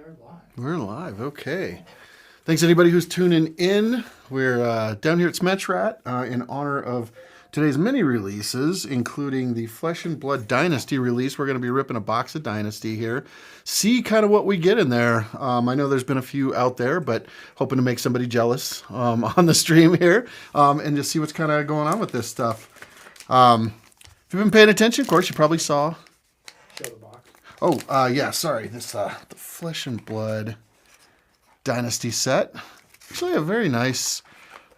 are live. We're live. Okay. Thanks anybody who's tuning in. We're down here at Smetch in honor of today's many releases, including the Flesh and Blood Dynasty release. We're going to be ripping a box of Dynasty here. See kind of what we get in there. I know there's been a few out there, but hoping to make somebody jealous on the stream here and just see what's kind of going on with this stuff. If you've been paying attention, of course, you probably saw. Show the box. Oh, yeah, sorry. This the Flesh and Blood Dynasty set. Actually, a very nice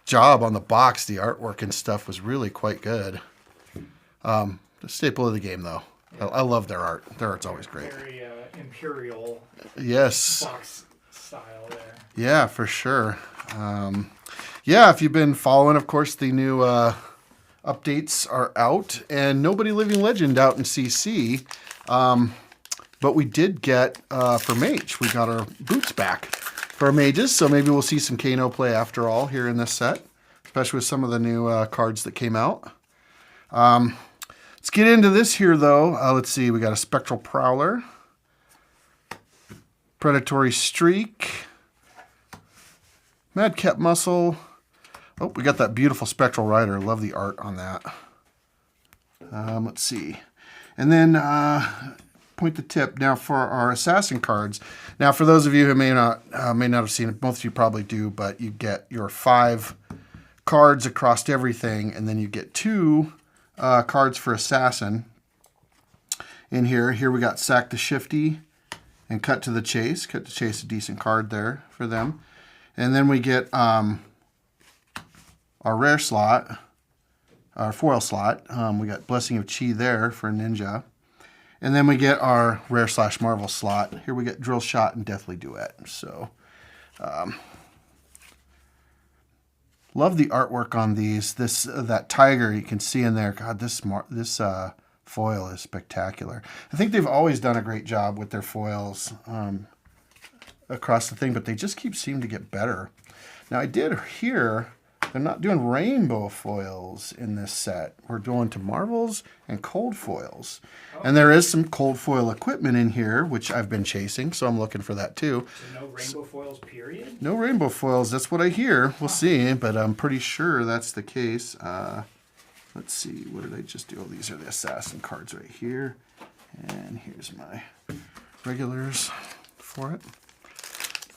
job on the box. The artwork and stuff was really quite good. The staple of the game, though. Yeah. I love their art. Their art's always great. Very imperial. Yes. Box style there. Yeah, for sure. Yeah, if you've been following, of course, the new updates are out, and Nobody Living Legend out in CC. But we did get, for Mage, we got our boots back for our mages, so maybe we'll see some Kano play after all here in this set, especially with some of the new cards that came out. Let's get into this here, though. Let's see, we got a Spectral Prowler, Predatory Streak, Madcap Muscle. Oh, we got that beautiful Spectral Rider. Love the art on that. Let's see. And then point the tip now for our assassin cards. Now, for those of you who may not have seen it, most of you probably do, but you get your 5 cards across everything, and then you get 2 cards for assassin. In here we got Sack the Shifty and Cut to the Chase. Cut to Chase, a decent card there for them. And then we get our rare slot, our foil slot. We got Blessing of Chi there for Ninja. And then we get our rare / Marvel slot. Here we get Drill Shot and Deathly Duet. So, love the artwork on these. That tiger you can see in there. God, this foil is spectacular. I think they've always done a great job with their foils across the thing, but they just seem to get better. Now, I did hear they're not doing rainbow foils in this set. We're going to Marvels and cold foils. Oh. And there is some cold foil equipment in here, which I've been chasing, so I'm looking for that too. So no rainbow foils, period? No rainbow foils. That's what I hear. We'll see, but I'm pretty sure that's the case. Let's see. What did I just do? Oh, these are the assassin cards right here. And here's my regulars for it.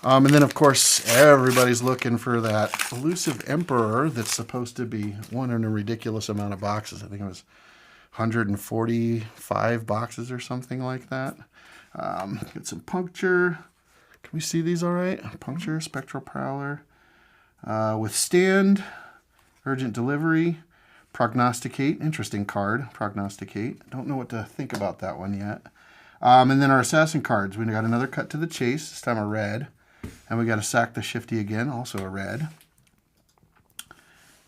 And then, of course, everybody's looking for that elusive Emperor that's supposed to be one in a ridiculous amount of boxes. I think it was 145 boxes or something like that. Get some Puncture. Can we see these all right? Puncture, Spectral Prowler. Withstand, Urgent Delivery, Prognosticate. Interesting card, Prognosticate. Don't know what to think about that one yet. And then our Assassin cards. We got another Cut to the Chase, this time a red. And we got a Sack the Shifty again, also a red.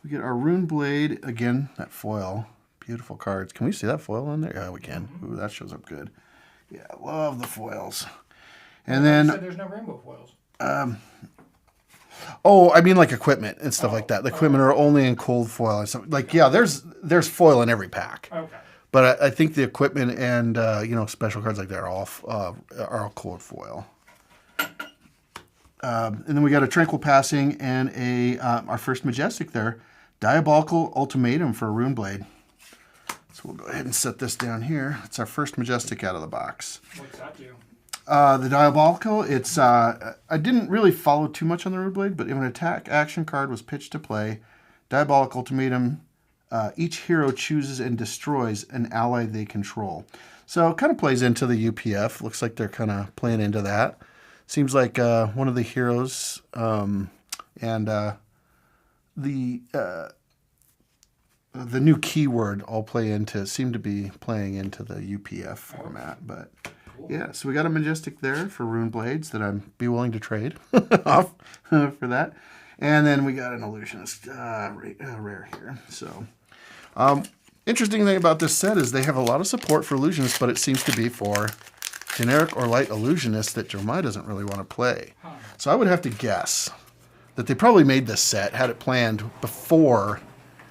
We get our Rune Blade, again, that foil. Beautiful cards. Can we see that foil on there? Yeah, we can. Ooh, that shows up good. Yeah, I love the foils. And then... You said there's no rainbow foils. Oh, I mean like equipment and stuff like that. The equipment are only in cold foil. And stuff. Like, yeah, there's foil in every pack. Okay. But I think the equipment and, special cards like that are all cold foil. And then we got a Tranquil Passing and our first Majestic there. Diabolical Ultimatum for a Rune Blade. So we'll go ahead and set this down here. It's our first Majestic out of the box. What's that do? The Diabolical, it's... I didn't really follow too much on the Rune Blade, but if an attack action card was pitched to play, Diabolical Ultimatum, each hero chooses and destroys an ally they control. So it kind of plays into the UPF. Looks like they're kind of playing into that. Seems like one of the heroes and the new keyword all seem to be playing into the UPF format. But yeah, so we got a Majestic there for Rune Blades that I'd be willing to trade off for that. And then we got an Illusionist rare here. So interesting thing about this set is they have a lot of support for Illusionists, but it seems to be for generic or light illusionists that Jeremiah doesn't really want to play. So I would have to guess that they probably made this set, had it planned before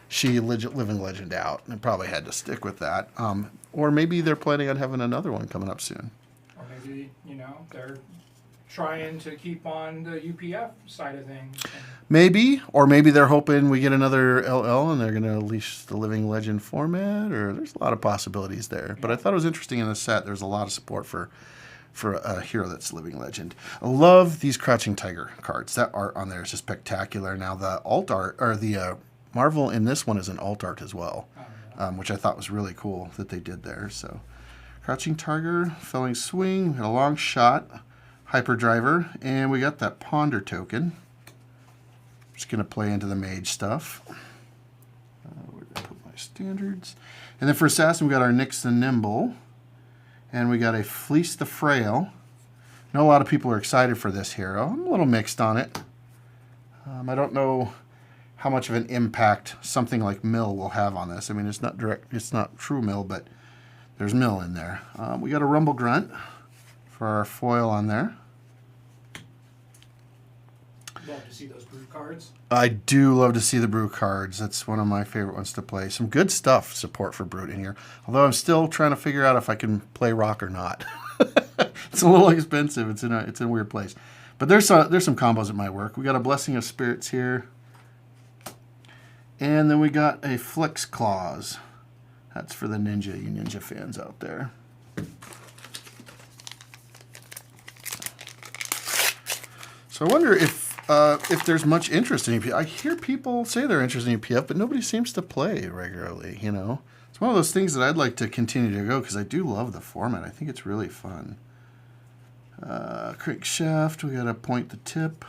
she Living Legend out, and probably had to stick with that. Or maybe they're planning on having another one coming up soon. Or maybe, they're trying to keep on the UPF side of things. Maybe, or maybe they're hoping we get another LL and they're going to unleash the Living Legend format, or there's a lot of possibilities there. But I thought it was interesting in the set. There's a lot of support for a hero that's Living Legend. I love these Crouching Tiger cards. That art on there is just spectacular. Now the alt art, or the Marvel in this one is an alt art as well, which I thought was really cool that they did there. So Crouching Tiger, Felling Swing, we got a long shot, Hyperdriver, and we got that Ponder token. Just going to play into the mage stuff. Where did I put my standards? And then for Assassin, we got our Nyx the Nimble. And we got a Fleece the Frail. I know a lot of people are excited for this hero. I'm a little mixed on it. I don't know how much of an impact something like Mill will have on this. I mean, it's not direct, it's not true Mill, but there's Mill in there. We got a Rumble Grunt for our foil on there. Love to see those brew cards. I do love to see the brew cards. That's one of my favorite ones to play. Some good stuff, support for Brute in here. Although I'm still trying to figure out if I can play Rock or not. It's a little expensive. It's in a weird place. But there's some combos that might work. We got a Blessing of Spirits here. And then we got a Flex Claws. That's for the Ninja, you Ninja fans out there. So I wonder if there's much interest in UPF. I hear people say they're interested in UPF, but nobody seems to play regularly, you know. It's one of those things that I'd like to continue to go because I do love the format. I think it's really fun. Crankshaft, we got to point the tip.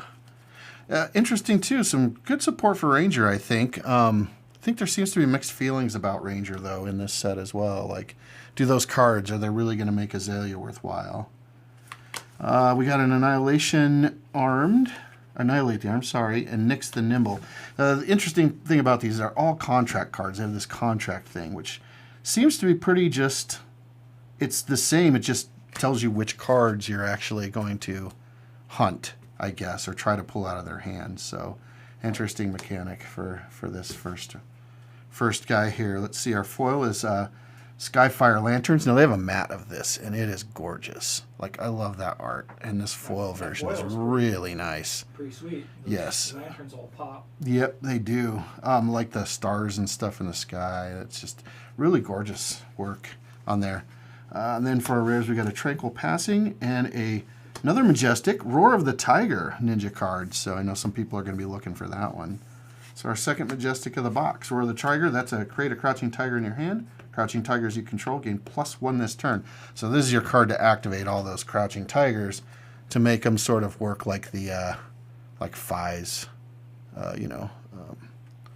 Interesting, too. Some good support for Ranger, I think. I think there seems to be mixed feelings about Ranger, though, in this set as well. Like, do those cards, are they really going to make Azalea worthwhile? We got an Annihilate the Arm, sorry, and Nyx the Nimble. The interesting thing about these are all contract cards. They have this contract thing, which seems to be pretty just, it's the same. It just tells you which cards you're actually going to hunt, I guess, or try to pull out of their hands. So, interesting mechanic for this first guy here. Let's see, our foil is Skyfire Lanterns. Now, they have a mat of this, and it is gorgeous. Like, I love that art. And this foil version is really nice. Pretty sweet. Those yes. lanterns all pop. Yep, they do. Like the stars and stuff in the sky. It's just really gorgeous work on there. And then for our rares, we got a Tranquil Passing and another Majestic Roar of the Tiger Ninja card. So I know some people are going to be looking for that one. So our second Majestic of the box. Roar of the Tiger, that's create a Crouching Tiger in your hand. Crouching Tigers you control gain +1 this turn. So this is your card to activate all those Crouching Tigers to make them sort of work like the like Fi's,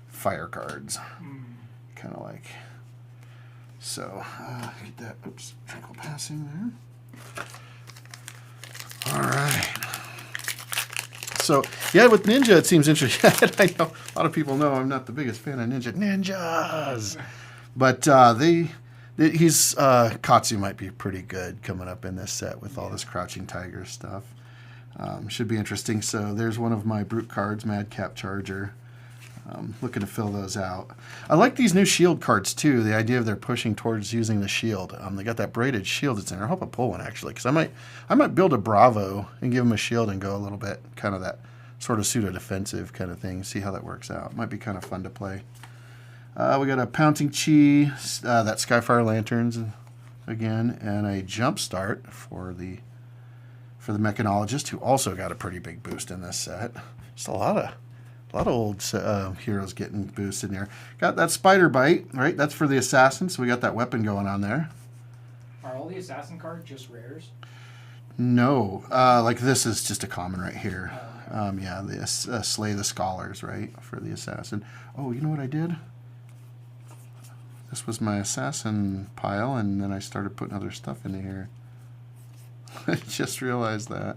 fire cards. Kind of like. So get that. Oops, Tranquil Passing there. All right. So yeah, with Ninja it seems interesting. I know a lot of people know I'm not the biggest fan of Ninjas. But Katsu might be pretty good coming up in this set with all this Crouching Tiger stuff. Should be interesting. So there's one of my Brute cards, Madcap Charger. Looking to fill those out. I like these new shield cards too. The idea of they're pushing towards using the shield. They got that braided shield that's in there. I hope I pull one actually, because I might build a Bravo and give him a shield and go a little bit kind of that sort of pseudo defensive kind of thing. See how that works out. Might be kind of fun to play. We got a Pouncing Chi, that Skyfire Lanterns again, and a Jump Start for the Mechanologist, who also got a pretty big boost in this set. Just a lot of old heroes getting boosted in here. Got that Spider Bite, right? That's for the Assassin, so we got that weapon going on there. Are all the Assassin cards just rares? No, like this is just a common right here. Yeah, the Slay the Scholars, right, for the Assassin. Oh, you know what I did? This was my Assassin pile, and then I started putting other stuff into here. I just realized that.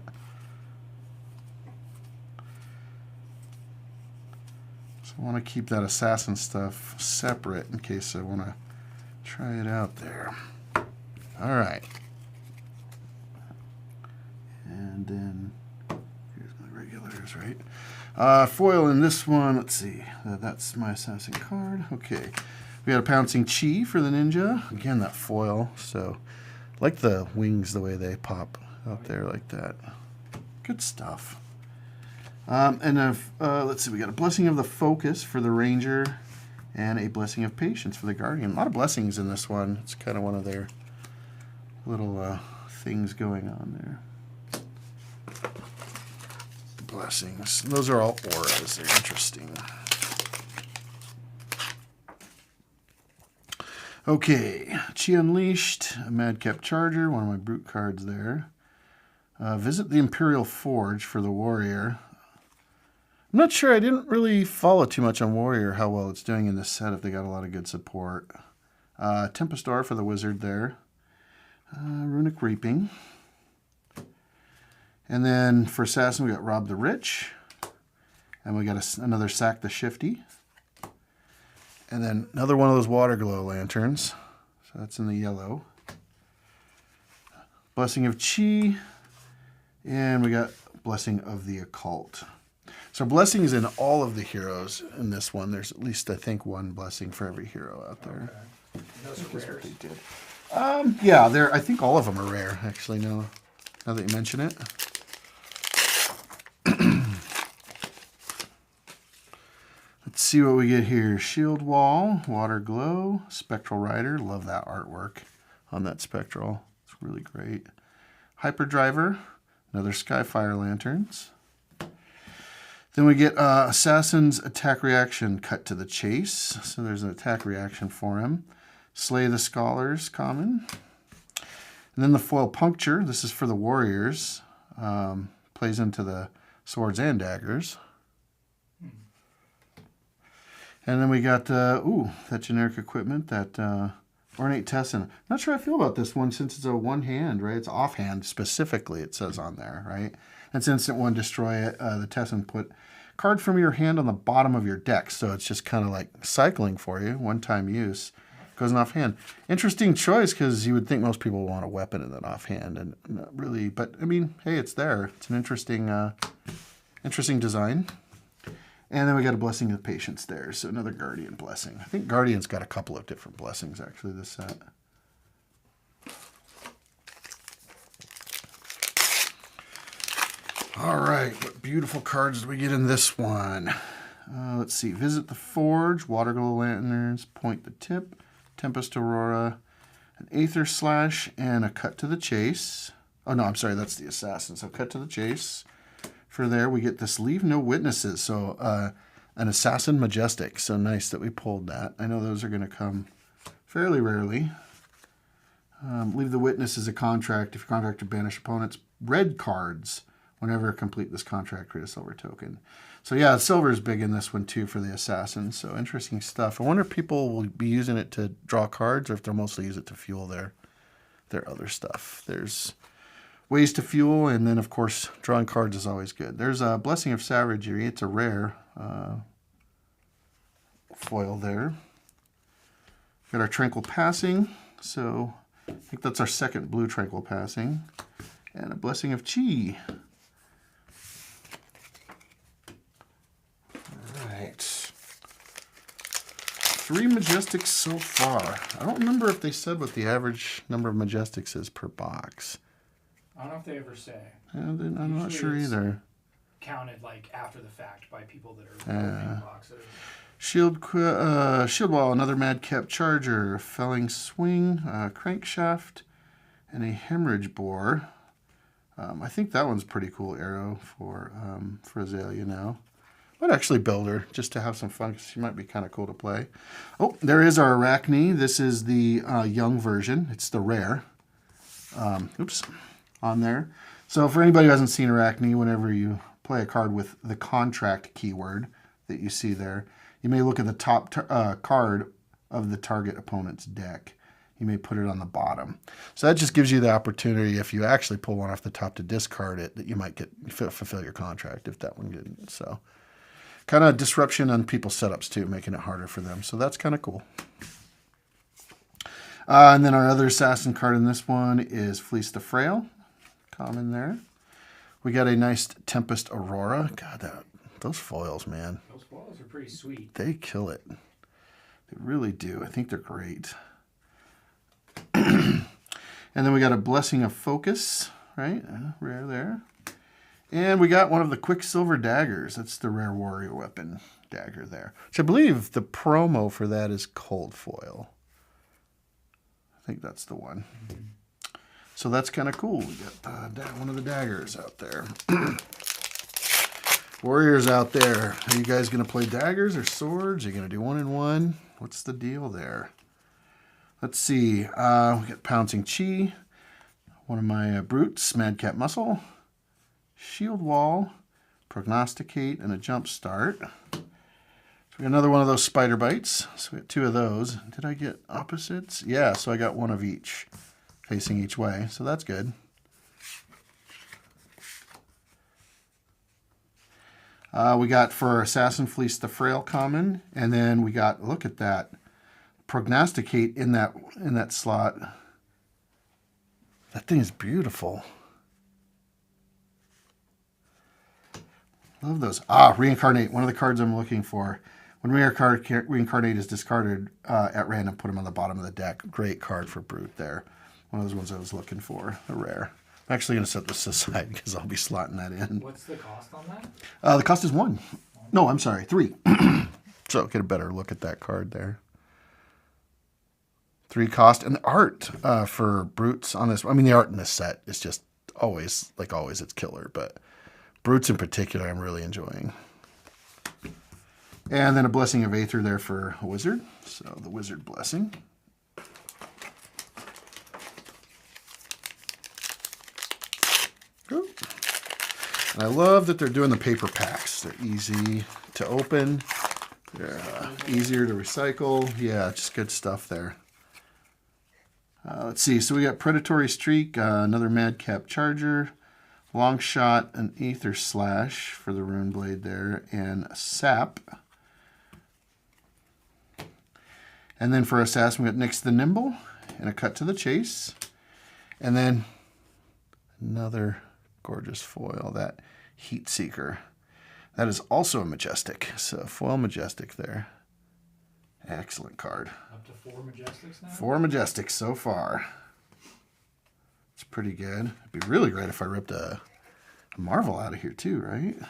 So I want to keep that Assassin stuff separate in case I want to try it out there. All right. And then here's my regulars, right? Foil in this one. Let's see. That's my Assassin card. Okay. We got a Pouncing Chi for the Ninja. Again, that foil. So, I like the wings, the way they pop out there like that. Good stuff. Let's see, we got a Blessing of the Focus for the Ranger and a Blessing of Patience for the Guardian. A lot of blessings in this one. It's kind of one of their little things going on there. Blessings. Those are all auras. They're interesting. Okay, Chi Unleashed, a Madcap Charger, one of my brute cards there. Visit the Imperial Forge for the Warrior. I'm not sure, I didn't really follow too much on Warrior, how well it's doing in this set, if they got a lot of good support. Tempest Aura for the Wizard there. Runic Reaping. And then for Assassin, we got Rob the Rich. And we got another Sack the Shifty. And then another one of those water glow lanterns. So that's in the yellow. Blessing of Chi. And we got Blessing of the Occult. So blessings in all of the heroes in this one. There's at least, I think, one blessing for every hero out there. Okay. Those are rares. They did. Yeah, I think all of them are rare, actually, now that you mention it. Let's see what we get here. Shield Wall, Water Glow, Spectral Rider. Love that artwork on that Spectral. It's really great. Hyperdriver, another Skyfire Lanterns. Then we get Assassin's Attack Reaction, Cut to the Chase. So there's an attack reaction for him. Slay the Scholars, common. And then the Foil Puncture. This is for the Warriors. Plays into the Swords and Daggers. And then we got, that generic equipment, that Ornate Tessin. Not sure how I feel about this one since it's a one-hand, right? It's offhand specifically, it says on there, right? It's instant one, destroy it. The Tessin put card from your hand on the bottom of your deck. So it's just kind of like cycling for you, one-time use. Goes in offhand. Interesting choice because you would think most people want a weapon in that offhand. And not really, but I mean, hey, it's there. It's an interesting, interesting design. And then we got a Blessing of Patience there. So another Guardian blessing. I think Guardian's got a couple of different blessings, actually, this set. All right, what beautiful cards do we get in this one? Let's see. Visit the Forge, Water Glow Lanterns, Point the Tip, Tempest Aurora, an Aether Slash, and a Cut to the Chase. Oh, no, I'm sorry, that's the Assassin. So Cut to the Chase. For there, we get this Leave No Witnesses. So an Assassin Majestic. So nice that we pulled that. I know those are going to come fairly rarely. Leave the Witness as a contract. If your contract to banish opponents' red cards whenever complete this contract, create a silver token. So yeah, silver is big in this one too for the Assassin. So interesting stuff. I wonder if people will be using it to draw cards or if they'll mostly use it to fuel their other stuff. There's ways to fuel, and then of course drawing cards is always good. There's a Blessing of Savagery. It's a rare foil there. Got our Tranquil Passing. So I think that's our second blue Tranquil Passing. And a Blessing of Chi. Alright. 3 Majestics so far. I don't remember if they said what the average number of Majestics is per box. I don't know if they ever say. I'm not sure either. Counted like after the fact by people that are opening boxes. Shield Wall, another Madcap Charger, Felling Swing, Crankshaft, and a Hemorrhage Bore. I think that one's a pretty cool arrow for Azalea now. But actually build her just to have some fun because she might be kind of cool to play. Oh, there is our Arachne. This is the young version. It's the rare. On there. So for anybody who hasn't seen Arachne, whenever you play a card with the contract keyword that you see there, you may look at the top card of the target opponent's deck. You may put it on the bottom. So that just gives you the opportunity, if you actually pull one off the top to discard it, that you might fulfill your contract if that one didn't. So kind of disruption on people's setups too, making it harder for them. So that's kind of cool. And then our other assassin card in this one is Fleece the Frail. Common there. We got a nice Tempest Aurora. God, those foils, man. Those foils are pretty sweet. They kill it. They really do. I think they're great. And then we got a Blessing of Focus, right? Rare there. And we got one of the Quicksilver daggers. That's the rare warrior weapon dagger there. Which I believe the promo for that is cold foil. I think that's the one. So that's kind of cool. We got one of the daggers out there. Warriors out there. Are you guys going to play daggers or swords? Are you going to do 1-in-1? What's the deal there? Let's see. We got Pouncing Chi. One of my brutes, Madcap Muscle. Shield Wall, Prognosticate, and a Jump Start. So we got another one of those Spider Bites. So we got 2 of those. Did I get opposites? Yeah, so I got 1 of each, facing each way. So that's good. We got for Assassin Fleece the Frail Common, and then we got, look at that, Prognosticate in that slot. That thing is beautiful. Love those. Reincarnate, one of the cards I'm looking for. When Reincarnate is discarded at random, put them on the bottom of the deck. Great card for Brute there. One of those ones I was looking for, a rare. I'm actually going to set this aside because I'll be slotting that in. What's the cost on that? The cost is 1. No, I'm sorry, 3. So get a better look at that card there. 3 cost. And the art for Brutes on this, I mean, the art in this set is just always, like always, it's killer. But Brutes in particular, I'm really enjoying. And then a Blessing of Aether there for a Wizard. So the Wizard Blessing. Ooh. And I love that they're doing the paper packs. They're easy to open. They're easier to recycle. Yeah, just good stuff there. Let's see. So we got Predatory Streak, another Madcap Charger, Long Shot, an Aether Slash for the Rune Blade there, and a Sap. And then for Assassin, we got Nyx the Nimble and a Cut to the Chase. And then another gorgeous foil, that Heat Seeker. That is also a Majestic. So foil Majestic there. Excellent card. Up to 4 Majestics now? 4 Majestics so far. It's pretty good. It'd be really great if I ripped a Marvel out of here too, right? Right.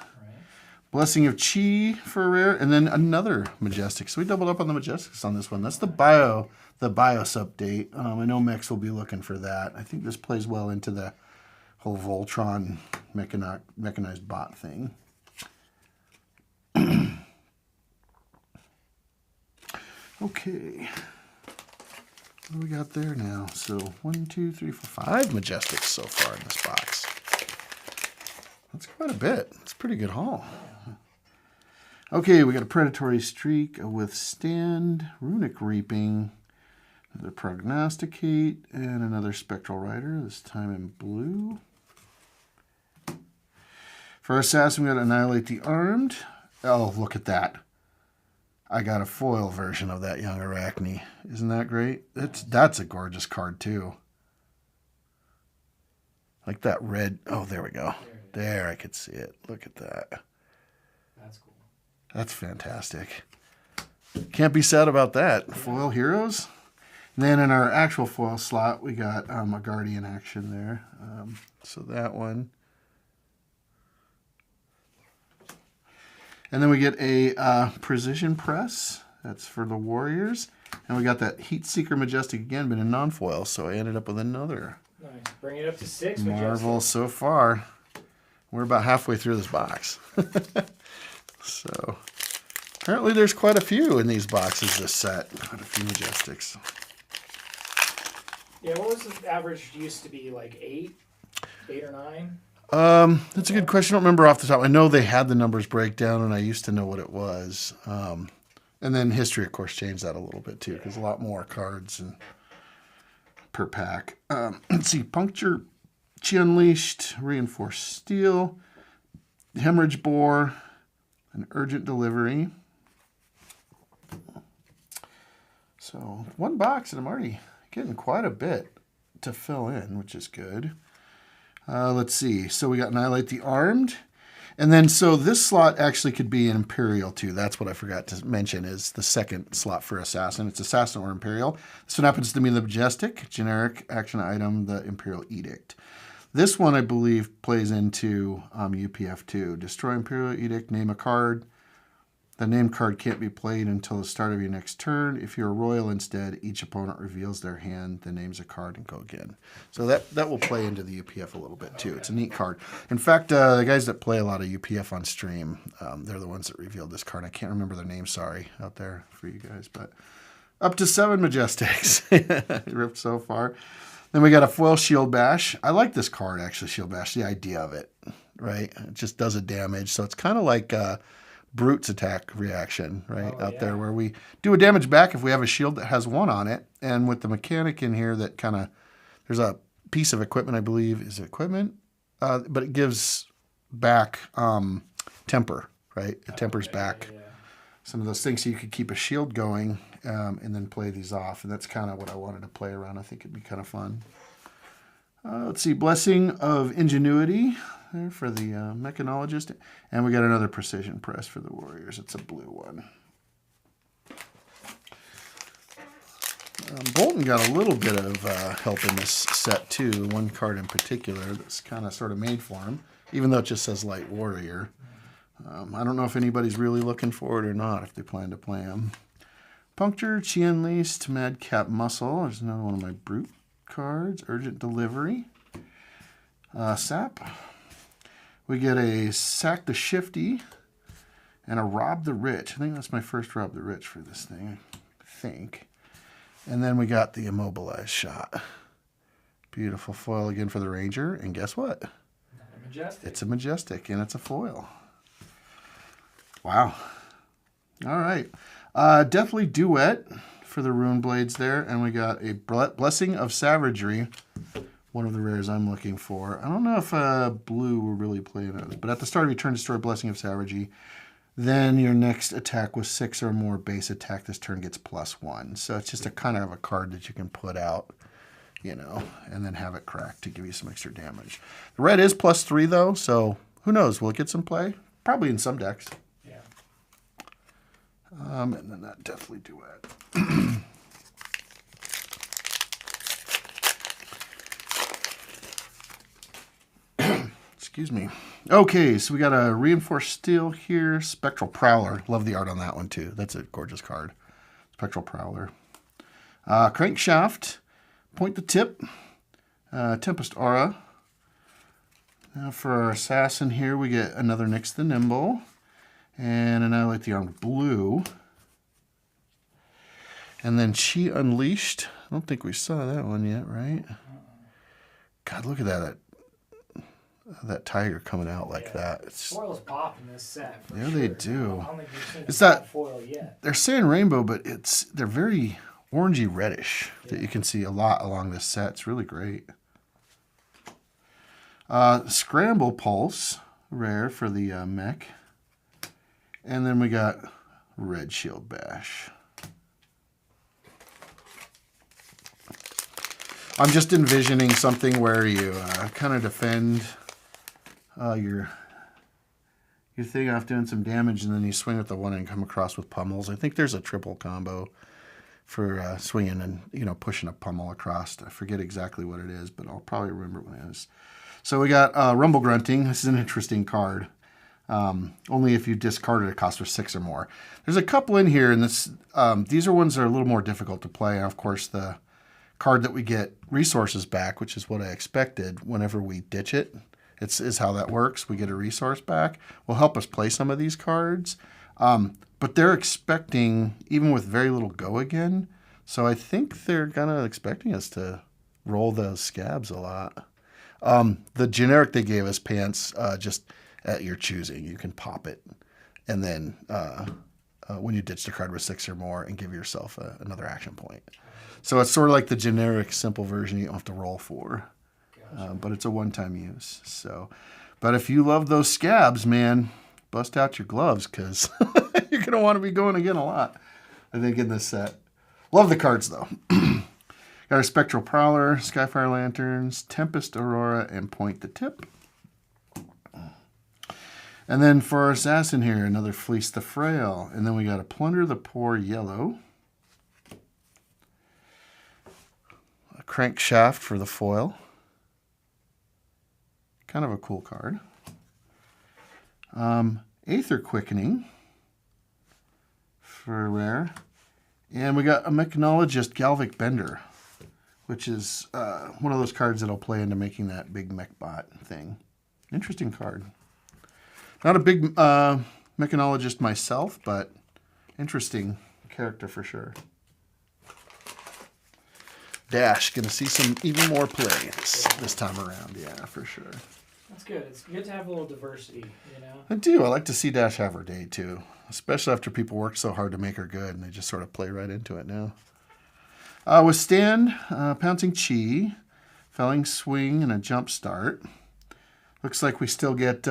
Blessing of Chi for a rare, and then another Majestic. So we doubled up on the Majestics on this one. That's the BIOS update. I know Mex will be looking for that. I think this plays well into the whole Voltron mechanized bot thing. Okay. What do we got there now? So 1, 2, 3, 4, 5 Majestics so far in this box. That's quite a bit. That's a pretty good haul. Okay, we got a Predatory Streak, a Withstand, Runic Reaping, another Prognosticate, and another Spectral Rider, this time in blue. For Assassin, we got Annihilate the Armed. Oh, look at that. I got a foil version of that Young Arachne. Isn't that great? That's a gorgeous card, too. Like that red. Oh, there we go. There, I could see it. Look at that. That's cool. That's fantastic. Can't be sad about that. Foil heroes. And then in our actual foil slot, we got a Guardian action there. So that one. And then we get a Precision Press. That's for the Warriors. And we got that Heat Seeker Majestic again, but in non-foil. So I ended up with another Nice. Bring it up to 6 Marvel Majestics. so far. We're about halfway through this box. So apparently there's quite a few in these boxes this set. Quite a few Majestics. Yeah, what was the average? Used to be like 8 or 9? That's a good question. I don't remember off the top. I know they had the numbers breakdown, and I used to know what it was. And then history, of course, changed that a little bit too, because a lot more cards and per pack. Let's see, Puncture, Chi Unleashed, Reinforced Steel, Hemorrhage Bore, an Urgent Delivery. So 1 box, and I'm already getting quite a bit to fill in, which is good. Let's see. So we got Annihilate the Armed. And then, so this slot actually could be an Imperial too. That's what I forgot to mention is the second slot for Assassin. It's Assassin or Imperial. This one happens to be the Majestic, generic action item, the Imperial Edict. This one, I believe, plays into UPF2. Destroy Imperial Edict, name a card. The named card can't be played until the start of your next turn. If you're a royal instead, each opponent reveals their hand, then names a card, and go again. So that will play into the UPF a little bit, too. It's a neat card. In fact, the guys that play a lot of UPF on stream, they're the ones that revealed this card. I can't remember their name, sorry, out there for you guys. But up to 7 Majestics ripped so far. Then we got a foil Shield Bash. I like this card, actually, Shield Bash, the idea of it, right? It just does a damage. So it's kind of like Brute's attack reaction, right? There where we do a damage back if we have a shield that has 1 on it. And with the mechanic in here that kind of, there's a piece of equipment, I believe. Is it equipment? But it gives back temper, right? It tempers back some of those things so you could keep a shield going and then play these off. And that's kind of what I wanted to play around. I think it'd be kind of fun. Let's see, Blessing of Ingenuity there for the Mechanologist. And we got another Precision Press for the Warriors. It's a blue one. Bolton got a little bit of help in this set, too. One card in particular that's kind of sort of made for him, even though it just says Light Warrior. I don't know if anybody's really looking for it or not, if they plan to play him. Puncture, Chi Unleashed, Madcap Muscle. There's another one of my Brute cards. Urgent Delivery. Sap. We get a Sack the Shifty and a Rob the Rich. I think that's my first Rob the Rich for this thing, I think. And then we got the Immobilized Shot. Beautiful foil again for the Ranger. And guess what? Majestic. It's a Majestic, and it's a foil. Wow. All right. Deathly Duet for the Rune Blades there. And we got a Blessing of Savagery. One of the rares I'm looking for. I don't know if blue will really play in it. But at the start of your turn, destroy Blessing of Savagery. Then your next attack with 6 or more base attack this turn gets +1. So it's just a kind of a card that you can put out, you know, and then have it cracked to give you some extra damage. The red is +3 though, so who knows? Will it get some play? Probably in some decks. Yeah. And then that Deathly Duet. Excuse me. Okay, so we got a Reinforced Steel here. Spectral Prowler. Love the art on that one, too. That's a gorgeous card. Spectral Prowler. Crankshaft. Point the Tip. Tempest Aura. Now for our Assassin here, we get another Nyx the Nimble. And Annihilate the Armed Blue. And then Chi Unleashed. I don't think we saw that one yet, right? God, look at that tiger coming out like that. It's, foils pop in this set. Yeah, sure. They do. I don't think we've seen it's that foil yet. They're saying rainbow, but they're very orangey reddish that you can see a lot along this set. It's really great. Scramble Pulse, rare for the mech. And then we got Red Shield Bash. I'm just envisioning something where you kind of defend your thing off doing some damage, and then you swing with the one and come across with pummels. I think there's a triple combo for swinging and, you know, pushing a pummel across. I forget exactly what it is, but I'll probably remember what it is. So we got Rumble Grunting. This is an interesting card. Only if you discarded a cost of 6 or more. There's a couple in here, and these are ones that are a little more difficult to play. And of course, the card that we get resources back, which is what I expected whenever we ditch it. Is how that works. We get a resource back. Will help us play some of these cards. But they're expecting, even with very little go again, so I think they're kind of expecting us to roll those scabs a lot. The generic they gave us, Pants, just at your choosing. You can pop it, and then when you ditch the card with 6 or more and give yourself another action point. So it's sort of like the generic simple version you don't have to roll for. But it's a one-time use. So, but if you love those scabs, man, bust out your gloves, because you're going to want to be going again a lot, I think, in this set. Love the cards, though. Got our Spectral Prowler, Skyfire Lanterns, Tempest Aurora, and Point the Tip. And then for our Assassin here, another Fleece the Frail. And then we got a Plunder the Poor Yellow. A Crankshaft for the foil. Kind of a cool card. Aether Quickening for a rare. And we got a Mechanologist Galvic Bender, which is one of those cards that'll play into making that big mech bot thing. Interesting card. Not a big Mechanologist myself, but interesting character for sure. Dash, gonna see some even more play this time around. Yeah, for sure. That's good. It's good to have a little diversity, you know? I do. I like to see Dash have her day, too. Especially after people work so hard to make her good, and they just sort of play right into it now. Withstand, Pouncing Chi, Felling Swing, and a Jump Start. Looks like we still get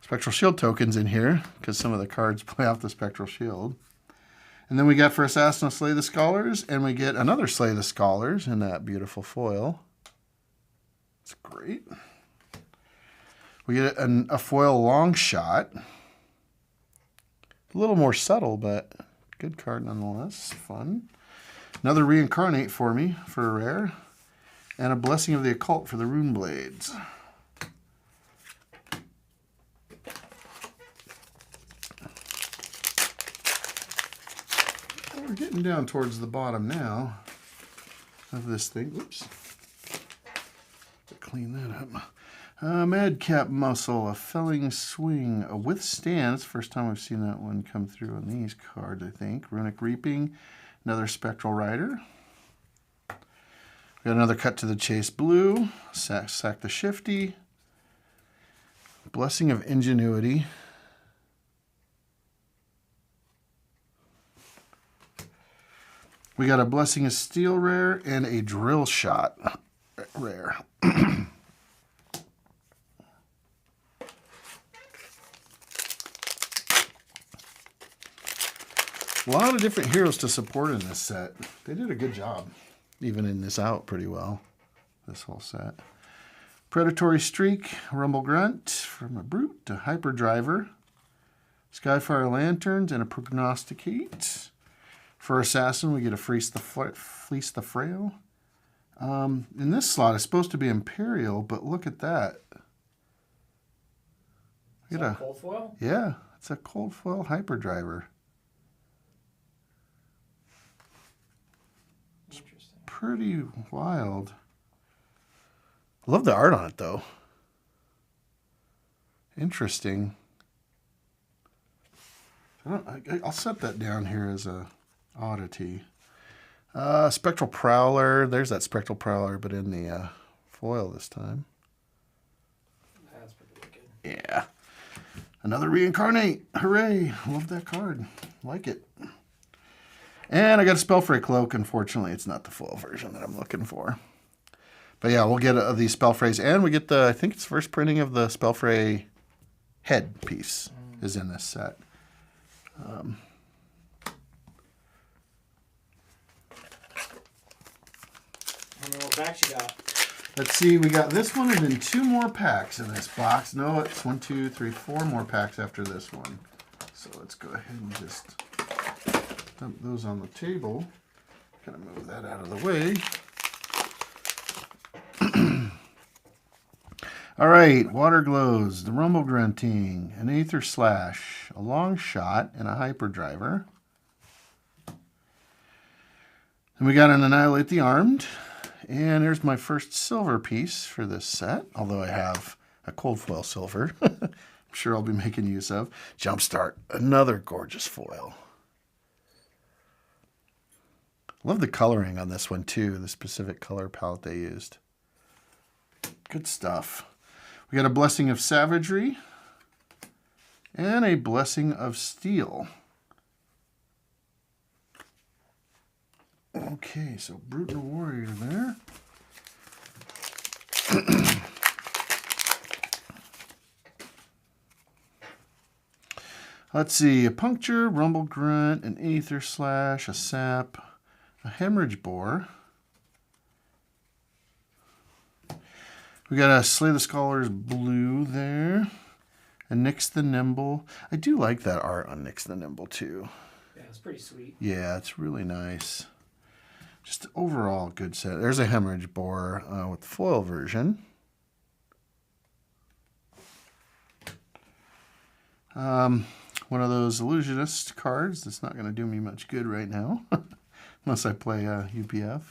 Spectral Shield tokens in here, because some of the cards play off the Spectral Shield. And then we got for Assassin Slay the Scholars, and we get another Slay the Scholars in that beautiful foil. It's great. We get a foil long shot. A little more subtle, but good card nonetheless. Fun. Another Reincarnate for me for a rare. And a Blessing of the Occult for the Rune Blades. We're getting down towards the bottom now of this thing. Oops. Clean that up. Madcap Muscle, a Felling Swing, a Withstand. It's the first time we've seen that one come through on these cards, I think. Runic Reaping, another Spectral Rider. We got another Cut to the Chase Blue, Sack the Shifty, Blessing of Ingenuity. We got a Blessing of Steel rare and a Drill Shot rare. A lot of different heroes to support in this set. They did a good job, even in this out pretty well, this whole set. Predatory Streak, Rumble Grunt, from a Brute to Hyperdriver, Skyfire Lanterns, and a Prognosticate. For Assassin, we get a Fleece the Frail. In this slot, it's supposed to be Imperial, but look at that. Is that a cold foil? Yeah, it's a cold foil Hyperdriver. Interesting. Pretty wild. Love the art on it, though. Interesting. I'll set that down here as a oddity. Spectral Prowler. There's that Spectral Prowler, but in the foil this time. That's pretty wicked. Yeah. Another Reincarnate. Hooray. Love that card. Like it. And I got a Spellfray Cloak. Unfortunately, it's not the foil version that I'm looking for. But yeah, we'll get the Spellfrays. And we get I think it's first printing of the Spellfray head piece is in this set. How many more packs you got? Let's see, we got this one and then 2 more packs in this box. No, it's 1, 2, 3, 4 more packs after this one. So let's go ahead and just dump those on the table. Gonna move that out of the way. All right, Water Glows, the Rumble Grunting, an Aether Slash, a Long Shot, and a Hyperdriver. And we got an Annihilate the Armed. And there's my first silver piece for this set, although I have a cold foil silver. I'm sure I'll be making use of. Jumpstart, another gorgeous foil. Love the coloring on this one too, the specific color palette they used. Good stuff. We got a Blessing of Savagery and a Blessing of Steel. Okay, so Brute and Warrior there. Let's see, a Puncture, Rumble Grunt, an Aether Slash, a Sap, a Hemorrhage Bore. We got a Slay the Scholars Blue there. A Nyx the Nimble. I do like that art on Nyx the Nimble too. Yeah, it's pretty sweet. Yeah, it's really nice. Just overall good set. There's a Hemorrhage Bore with the foil version. One of those illusionist cards that's not going to do me much good right now, unless I play UPF.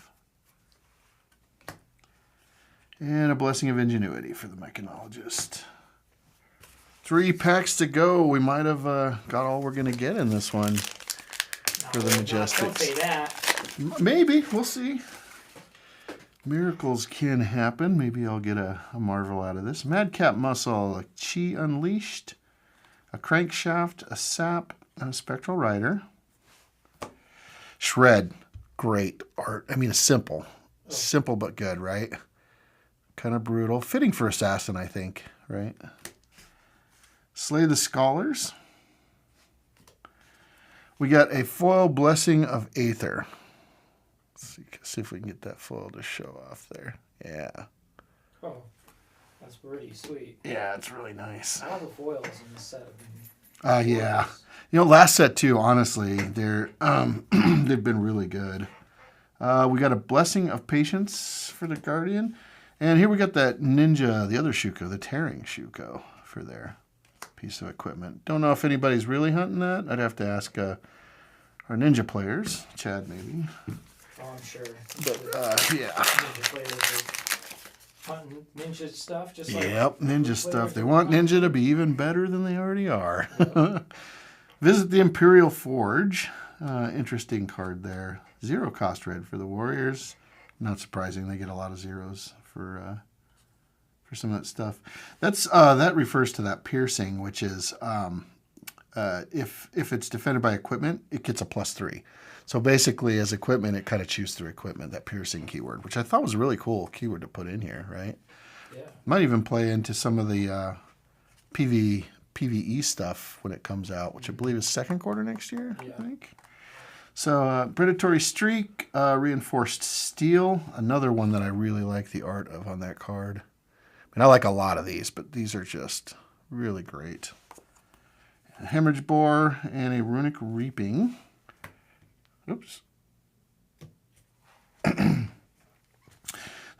And a Blessing of Ingenuity for the Mechanologist. 3 packs to go. We might have got all we're going to get in this one for the Majestics. Don't say that. Maybe. We'll see. Miracles can happen. Maybe I'll get a Marvel out of this. Madcap Muscle, a Chi Unleashed, a Crankshaft, a Sap, and a Spectral Rider. Shred. Great art. I mean, it's simple. Simple but good, right? Kind of brutal. Fitting for Assassin, I think, right? Slay the Scholars. We got a foil Blessing of Aether. Let's see if we can get that foil to show off there. Yeah. Oh, that's pretty sweet. Yeah, it's really nice. All the foils in this set have been yeah. You know, last set too, honestly, they're they've been really good. We got a Blessing of Patience for the Guardian. And here we got that Ninja, the other Shuko, the Tearing Shuko for their piece of equipment. Don't know if anybody's really hunting that. I'd have to ask our Ninja players. Chad, maybe. Oh, I'm sure. But, yeah. Ninja players are hunting Ninja stuff. Just like Ninja stuff. They want Ninja to be even better than they already are. Visit the Imperial Forge. Interesting card there. 0 cost red for the Warriors. Not surprising. They get a lot of zeros for some of that stuff. That refers to that piercing, which is if it's defended by equipment, it gets a +3. So basically, as equipment, it kind of chews through equipment, that piercing keyword, which I thought was a really cool keyword to put in here, right? Yeah. Might even play into some of the PvE stuff when it comes out, which I believe is second quarter next year, I think. So, Predatory Streak, Reinforced Steel, another one that I really like the art of on that card. I mean, I like a lot of these, but these are just really great. A Hemorrhage Bore and a Runic Reaping. Oops.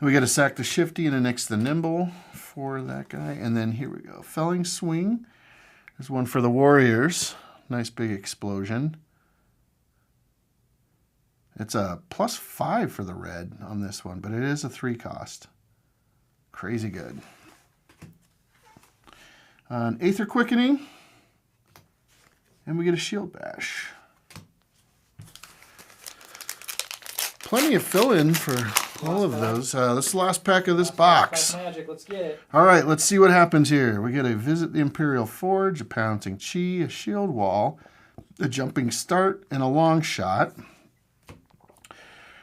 We got a Sack the Shifty and a Nix the Nimble for that guy. And then here we go. Felling Swing. There's one for the Warriors. Nice big explosion. It's a +5 for the red on this one, but it is a 3 cost. Crazy good. An Aether Quickening. And we get a Shield Bash. Plenty of fill-in for all of those. This is the last pack of this box. Magic. Let's get it. All right, let's see what happens here. We get a Visit the Imperial Forge, a Pouncing Chi, a Shield Wall, a Jumping Start, and a Long Shot.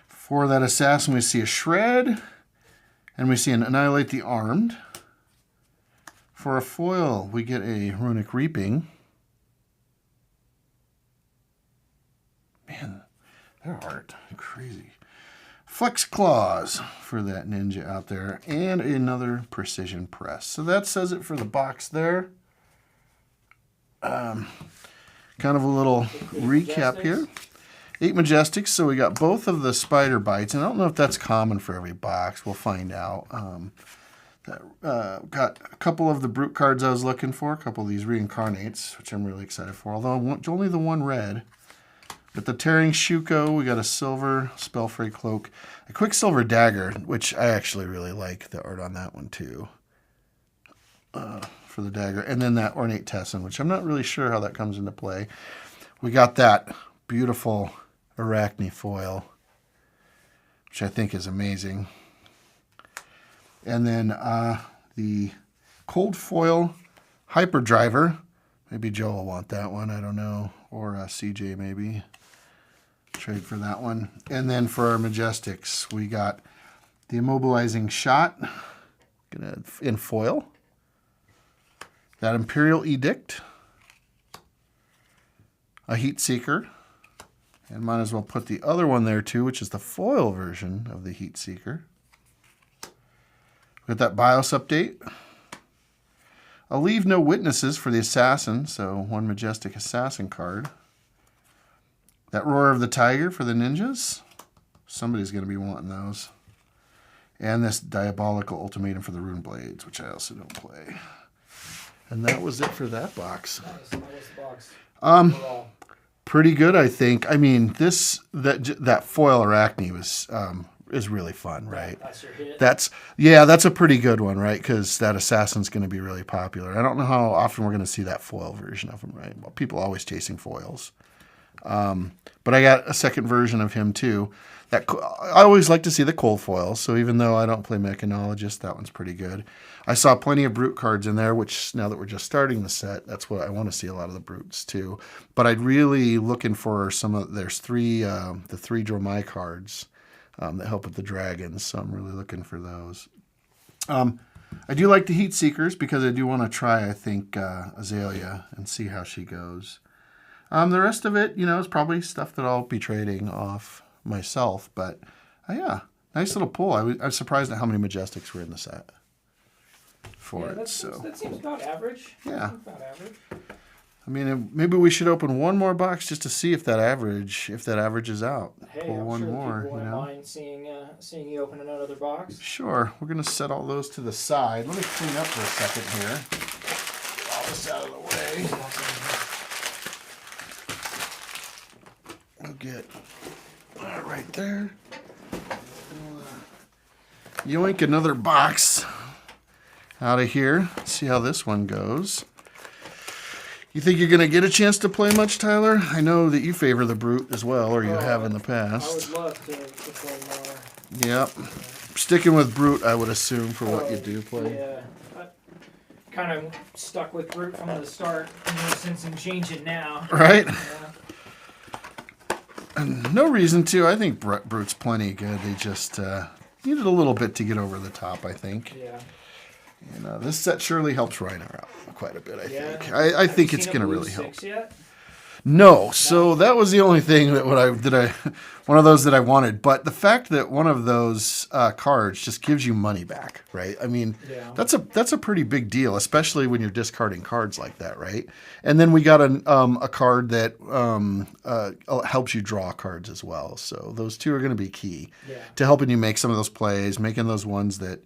For that Assassin, we see a Shred, and we see an Annihilate the Armed. For a foil, we get a Runic Reaping. Man, their art, crazy. Flex Claws for that Ninja out there, and another Precision Press. So that says it for the box there. Kind of a little recap here. 8 Majestics, so we got both of the Spider Bites, and I don't know if that's common for every box. We'll find out. Got a couple of the Brute cards I was looking for, a couple of these Reincarnates, which I'm really excited for, although I want only the one red. Got the Tearing Shuko, we got a Silver Spellfray Cloak, a Quicksilver Dagger, which I actually really like the art on that one too, for the dagger, and then that Ornate Tessin, which I'm not really sure how that comes into play. We got that beautiful Arachne foil, which I think is amazing. And then the Cold Foil Hyperdriver. Maybe Joe will want that one, I don't know. Or CJ maybe. Trade for that one. And then for our Majestics, we got the Immobilizing Shot in foil. That Imperial Edict. A Heat Seeker. And might as well put the other one there too, which is the foil version of the Heat Seeker. We got that BIOS update. I'll leave no witnesses for the Assassin, so one Majestic Assassin card. That Roar of the Tiger for the Ninjas. Somebody's going to be wanting those. And this Diabolical Ultimatum for the Rune Blades, which I also don't play. And that was it for that box. Nice. How was the box? Overall? Pretty good, I think. I mean, that foil Arachne was is really fun, right? That's your hit. That's a pretty good one, right? Because that assassin's going to be really popular. I don't know how often we're going to see that foil version of him, right? Well, people are always chasing foils. But I got a second version of him too. I always like to see the cold foils, so even though I don't play Mechanologist, that one's pretty good. I saw plenty of Brute cards in there, which now that we're just starting the set, that's what I want to see, a lot of the Brutes too. But I'd really looking for there's the 3 Dromai cards that help with the dragons, so I'm really looking for those. I do like the Heat Seekers because I do want to try, I think, Azalea and see how she goes. The rest of it, is probably stuff that I'll be trading off myself. But, yeah, nice little pull. I was surprised at how many Majestics were in the set for it. That seems about average. Yeah. About average. I mean, maybe we should open one more box just to see if that averages out. Hey, Pull I'm one sure more, people wouldn't mind seeing you open another box. Sure. We're going to set all those to the side. Let me clean up for a second here. Get all this out of the way. We'll get that right there. Yoink another box out of here. See how this one goes. You think you're going to get a chance to play much, Tyler? I know that you favor the Brute as well, or you have in the past. I would love to play more. Yep. Sticking with Brute, I would assume, for what you do play. Yeah. I kind of stuck with Brute from the start. No sense in changing now. Right? Yeah. And no reason to. I think Brute's plenty good. They just needed a little bit to get over the top, I think. Yeah. And this set surely helps Reiner out quite a bit, I think. I think it's going to really help. Yet? No, so that was the only thing that one of those that I wanted. But the fact that one of those cards just gives you money back, right? I mean, that's a pretty big deal, especially when you're discarding cards like that, right? And then we got a card that helps you draw cards as well. So those two are going to be key to helping you make some of those plays, making those ones that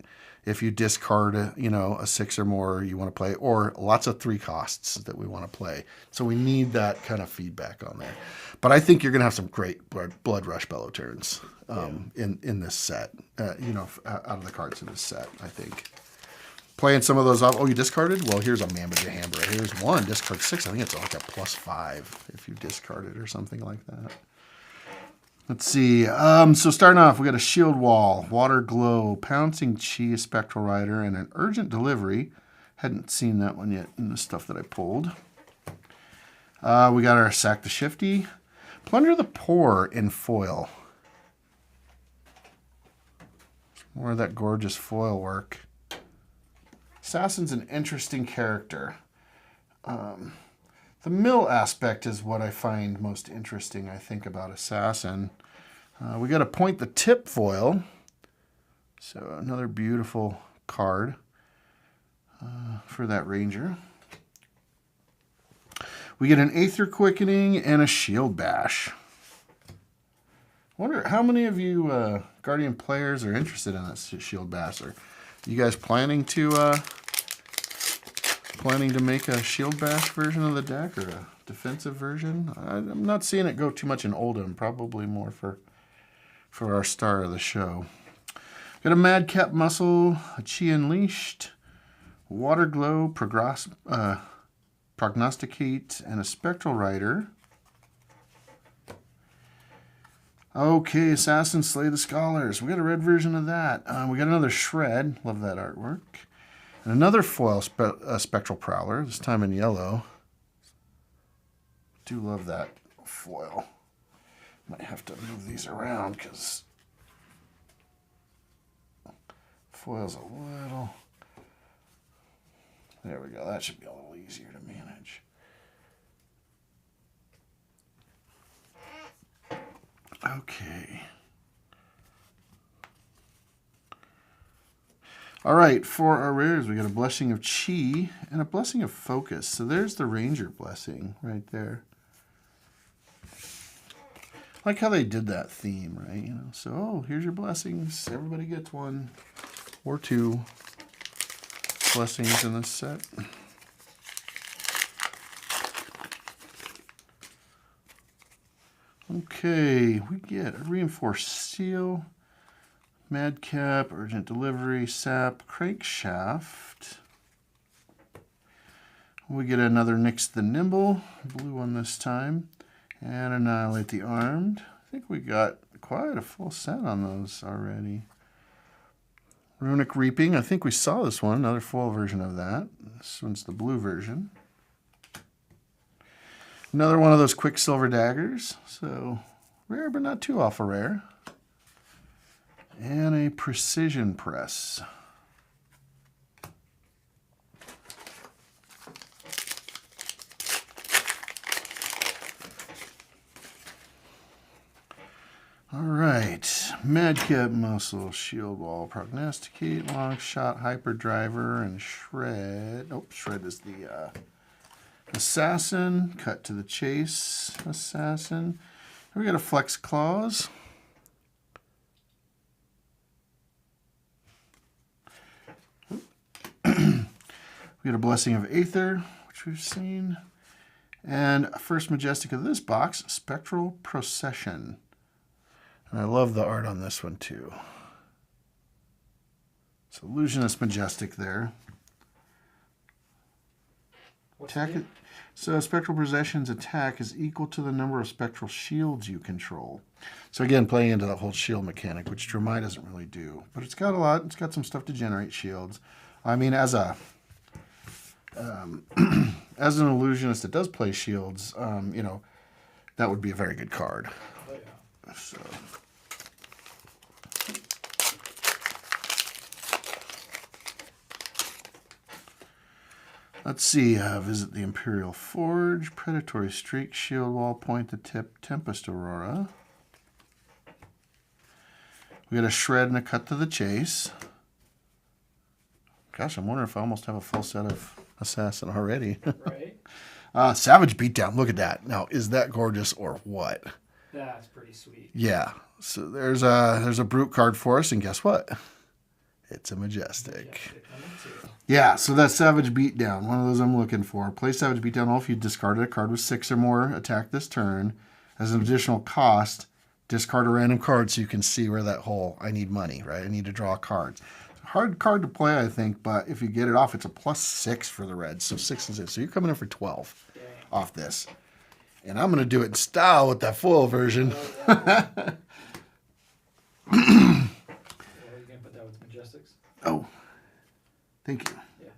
if you discard a 6 or more you want to play, or lots of 3 costs that we want to play. So we need that kind of feedback on there. But I think you're going to have some great Blood Rush Bellow turns in this set, out of the cards in this set, I think. Playing some of those off. Oh, you discarded? Well, here's a Mamba Jahambra. Here's one, discard 6. I think it's like a +5 if you discard it or something like that. Let's see. So starting off, we got a Shield Wall, Water Glow, Pouncing Chi, a Spectral Rider, and an Urgent Delivery. Hadn't seen that one yet in the stuff that I pulled. We got our Sack the Shifty, Plunder the Poor in foil. More of that gorgeous foil work. Assassin's an interesting character. The mill aspect is what I find most interesting, I think, about Assassin. We got a Point the Tip foil. So another beautiful card for that Ranger. We get an Aether Quickening and a Shield Bash. I wonder how many of you Guardian players are interested in that Shield Bash. Are you guys planning to make a Shield Bash version of the deck, or a defensive version? I'm not seeing it go too much in Oldham. Probably more for our star of the show. Got a Madcap Muscle, a Chi Unleashed, Water Glow, Prognosticate, and a Spectral Rider. Okay, Assassin Slay the Scholars. We got a red version of that. We got another Shred. Love that artwork. And another foil Spectral Prowler, this time in yellow. Do love that foil. Might have to move these around because foil's a little... There we go. That should be a little easier to manage. Okay. All right, for our rares, we got a Blessing of Chi and a Blessing of Focus. So there's the Ranger Blessing right there. I like how they did that theme, right? So, oh, here's your blessings. Everybody gets one or two blessings in this set. Okay, we get a reinforced seal, madcap, urgent delivery, sap, crankshaft. We get another Nyx the Nimble, blue one this time, and annihilate the armed. I think we got quite a full set on those already. Runic Reaping, I think we saw this one, another full version of that. This one's the blue version. Another one of those Quicksilver daggers, so rare but not too awful rare. And a Precision Press. All right, Madcap Muscle, Shield Wall, Prognosticate, Long Shot, Hyperdriver, and Shred. Oh, Shred is the Assassin. Cut to the Chase, Assassin. We got a Flex Claws. We got a Blessing of Aether, which we've seen. And first Majestic of this box, Spectral Procession. And I love the art on this one too. It's Illusionist Majestic there. Attack it. So Spectral Procession's attack is equal to the number of spectral shields you control. So again, playing into that whole shield mechanic, which Dromai doesn't really do. But it's got a lot. It's got some stuff to generate shields. I mean, as a as an illusionist that does play shields, you know, that would be a very good card. Oh, yeah. So. Let's see, visit the Imperial Forge, Predatory Streak, Shield Wall, Point the Tip, Tempest Aurora. We got a Shred and a Cut to the Chase. Gosh, I'm wondering if I almost have a full set of Assassin already. Right. Savage Beatdown, look at that. Now, is that gorgeous or what? That's pretty sweet. Yeah, so there's a Brute card for us, and guess what? It's a Majestic. Yeah, so that's Savage Beatdown, one of those I'm looking for. Play Savage Beatdown all if you discarded a card with 6 or more attack this turn. As an additional cost, discard a random card so you can see where that whole, I need money, right? I need to draw cards. It's a hard card to play, I think, but if you get it off, it's a +6 for the Reds. So 6 and 6. So you're coming in for 12 off this. And I'm going to do it in style with that foil version. Oh, yeah. Well, you can put that with Majestics. Oh, thank you. Yeah.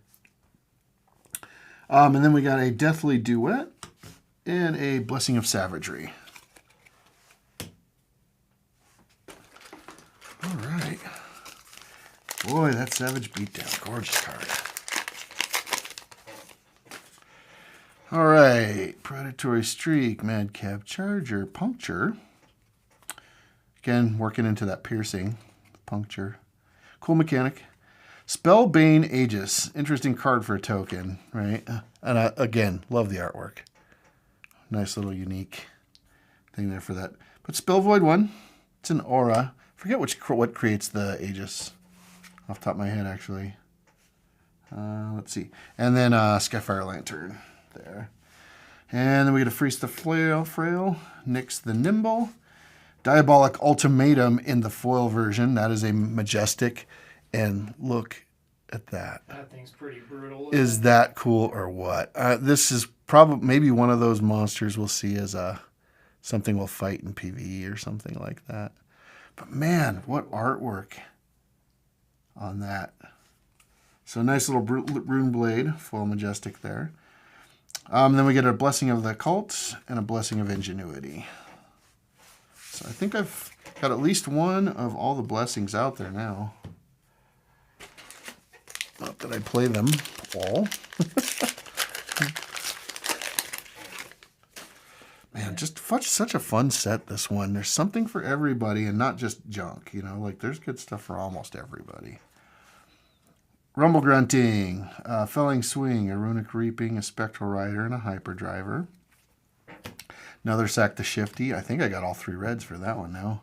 And then we got a Deathly Duet and a Blessing of Savagery. All right. Boy, that Savage Beatdown. Gorgeous card. All right. Predatory Streak, Madcap Charger, Puncture. Again, working into that piercing. Puncture. Cool mechanic. Spellbane Aegis. Interesting card for a token, right? And I, again, love the artwork. Nice little unique thing there for that. But Spell Void 1. It's an aura. Forget what creates the Aegis. Off the top of my head, actually. Let's see. And then Skyfire Lantern there. And then we get a Freeze the Frail, Nyx the Nimble. Diabolic Ultimatum in the foil version. That is a Majestic. And look at that. That thing's pretty brutal. Is that cool or what? This is probably maybe one of those monsters we'll see as something we'll fight in PvE or something like that. But man, what artwork on that. So nice little Rune Blade, foil Majestic there. Then we get a Blessing of the Occult and a Blessing of Ingenuity. So I think I've got at least one of all the blessings out there now. Not that I play them all. Man, just such a fun set, this one. There's something for everybody and not just junk, you know? Like, there's good stuff for almost everybody. Rumble Grunting, Felling Swing, a Runic Reaping, a Spectral Rider, and a Hyperdriver. Another Sack the Shifty. I think I got all 3 reds for that one now.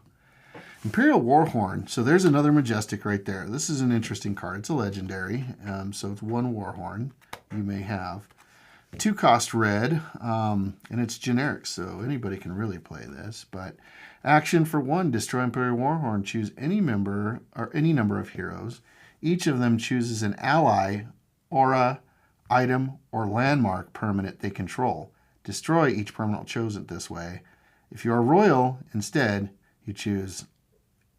Imperial Warhorn. So there's another Majestic right there. This is an interesting card. It's a legendary, so it's 1 Warhorn you may have. 2-cost red, and it's generic, so anybody can really play this. But action for 1, destroy Imperial Warhorn. Choose any member or any number of heroes. Each of them chooses an ally, aura, item, or landmark permanent they control. Destroy each permanent chosen this way. If you are royal, instead, you choose